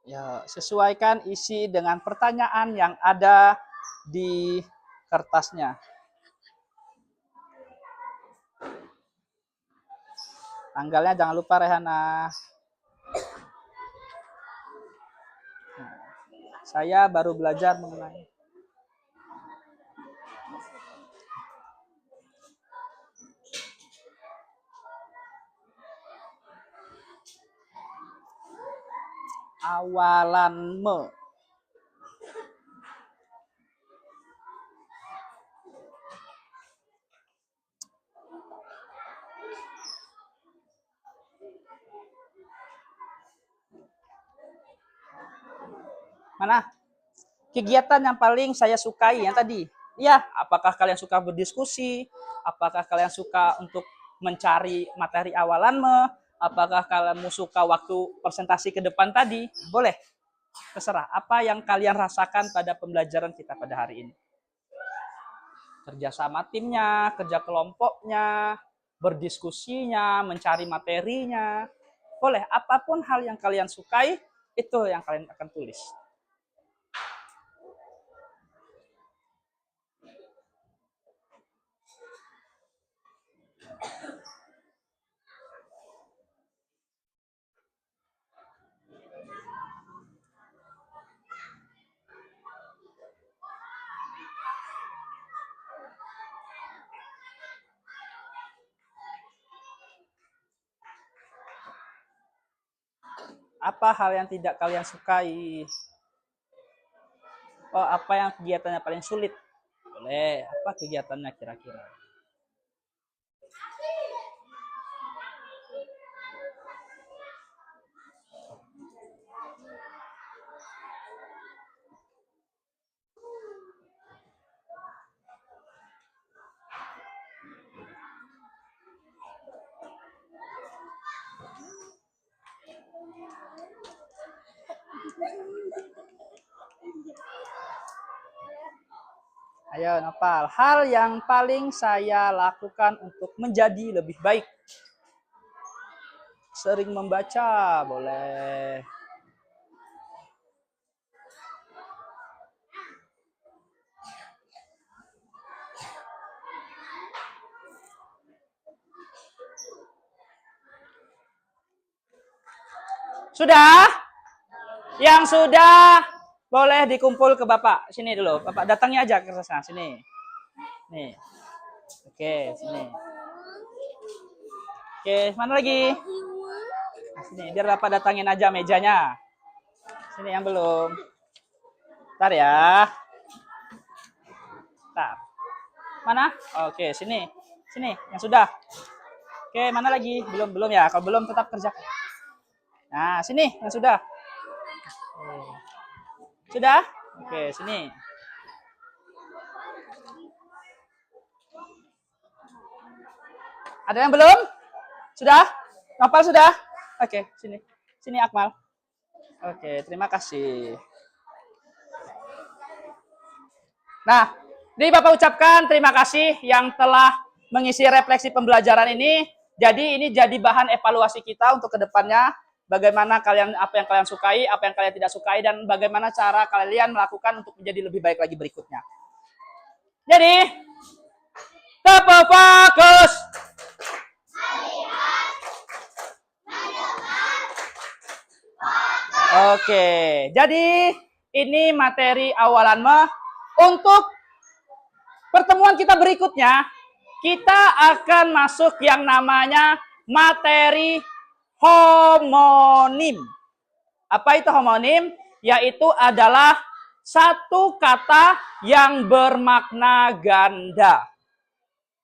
Ya, sesuaikan isi dengan pertanyaan yang ada di kertasnya. Tanggalnya jangan lupa, Rehana. Saya baru belajar mengenai awalan me. Mana? Kegiatan yang paling saya sukai yang tadi. Ya, apakah kalian suka berdiskusi? Apakah kalian suka untuk mencari materi awalan me? Apakah kalian suka waktu presentasi ke depan tadi? Boleh. Terserah. Apa yang kalian rasakan pada pembelajaran kita pada hari ini? Kerja sama timnya, kerja kelompoknya, berdiskusinya, mencari materinya. Boleh. Apapun hal yang kalian sukai, itu yang kalian akan tulis. Apa hal yang tidak kalian sukai? Oh, apa yang kegiatannya paling sulit? Boleh. Apa kegiatannya kira-kira? Ayo, Nopal. Hal yang paling saya lakukan untuk menjadi lebih baik. Sering membaca, boleh. Sudah? Yang sudah boleh dikumpul ke Bapak. Sini dulu. Bapak datangi aja ke sana. Sini. Nih. Oke, sini. Oke, mana lagi? Nah, sini, biar Bapak datangin aja mejanya. Sini yang belum. Ntar ya. Ntar. Mana? Oke, sini. Sini, yang sudah. Oke, mana lagi? Belum ya. Kalau belum tetap kerjakan. Nah, sini yang sudah. Sudah? Oke, sini. Ada yang belum? Sudah? Nopal sudah? Oke, sini. Sini Akmal. Oke, terima kasih. Nah, jadi Bapak ucapkan terima kasih yang telah mengisi refleksi pembelajaran ini. Jadi ini jadi bahan evaluasi kita untuk kedepannya. Bagaimana kalian, apa yang kalian sukai, apa yang kalian tidak sukai, dan bagaimana cara kalian melakukan untuk menjadi lebih baik lagi berikutnya. Jadi, tetap fokus. Oke, jadi ini materi awalan mah. Untuk pertemuan kita berikutnya, kita akan masuk yang namanya materi homonim. Apa itu homonim? Yaitu adalah satu kata yang bermakna ganda.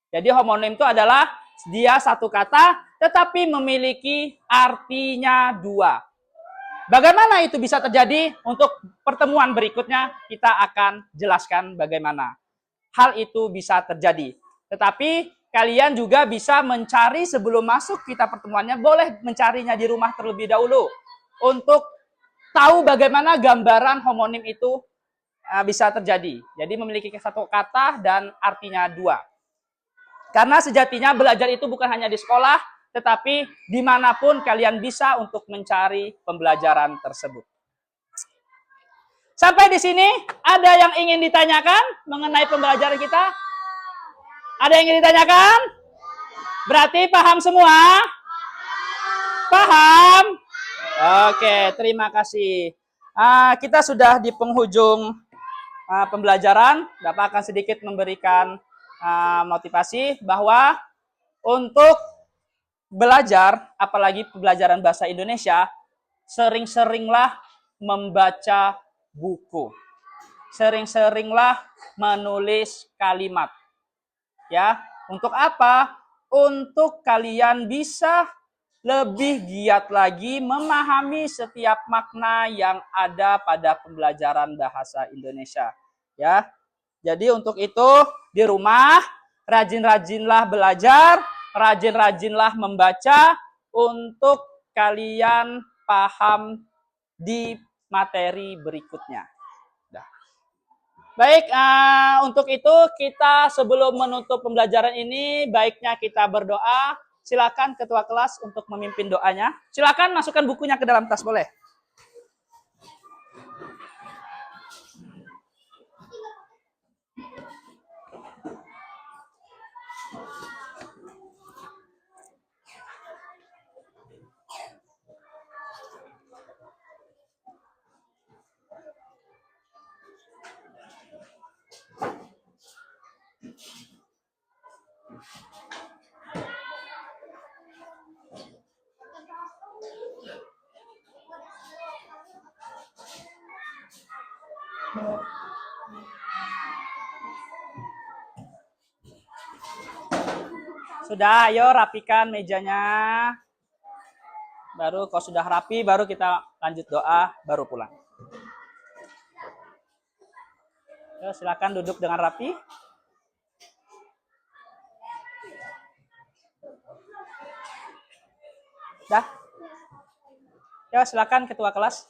Jadi homonim itu adalah dia satu kata tetapi memiliki artinya dua. Bagaimana itu bisa terjadi? Untuk pertemuan berikutnya kita akan jelaskan bagaimana hal itu bisa terjadi. Tetapi kalian juga bisa mencari sebelum masuk kita pertemuannya, boleh mencarinya di rumah terlebih dahulu untuk tahu bagaimana gambaran homonim itu bisa terjadi. Jadi memiliki satu kata dan artinya dua. Karena sejatinya belajar itu bukan hanya di sekolah, tetapi dimanapun kalian bisa untuk mencari pembelajaran tersebut. Sampai di sini ada yang ingin ditanyakan mengenai pembelajaran kita? Ada yang ingin ditanyakan? Berarti paham semua? Paham? Oke, terima kasih. Kita sudah di penghujung pembelajaran. Bapak akan sedikit memberikan motivasi bahwa untuk belajar, apalagi pembelajaran bahasa Indonesia, sering-seringlah membaca buku. Sering-seringlah menulis kalimat. Ya, untuk apa? Untuk kalian bisa lebih giat lagi memahami setiap makna yang ada pada pembelajaran bahasa Indonesia. Ya. Jadi untuk itu di rumah rajin-rajinlah belajar, rajin-rajinlah membaca untuk kalian paham di materi berikutnya. Baik, untuk itu kita sebelum menutup pembelajaran ini, baiknya kita berdoa. Silakan ketua kelas untuk memimpin doanya. Silakan masukkan bukunya ke dalam tas, boleh. Sudah, ayo rapikan mejanya. Baru kalau sudah rapi, baru kita lanjut doa, baru pulang. Ayo, silakan duduk dengan rapi. Dah. Ayo, silakan ketua kelas.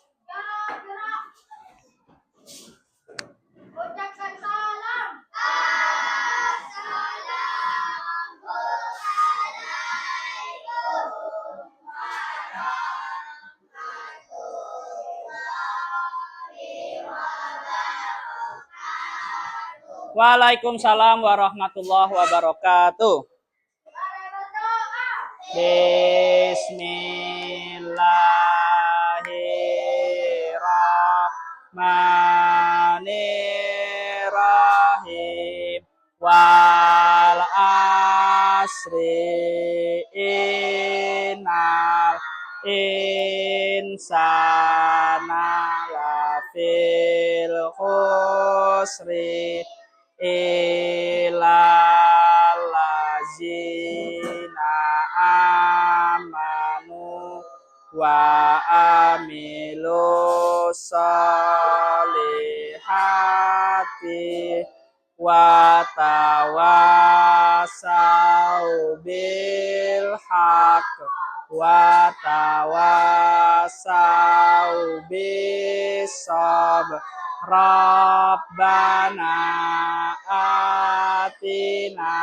Waalaikumsalam warahmatullahi wabarakatuh. Bismillahirrahmanirrahim. Wal asri innal insana lafil khusri illallazina amanu wa amilu solihati wa tawasau bil haq wa tawasau bis sabr. Rabbana atina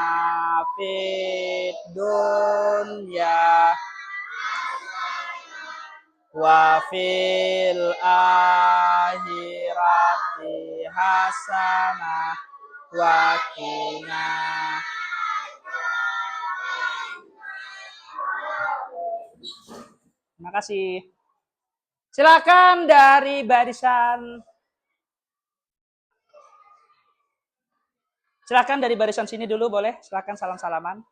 fid dunya wa fil akhirati hasanah wa qina. Terima kasih. Silakan dari barisan. Silakan dari barisan sini dulu boleh. Silakan salam-salaman.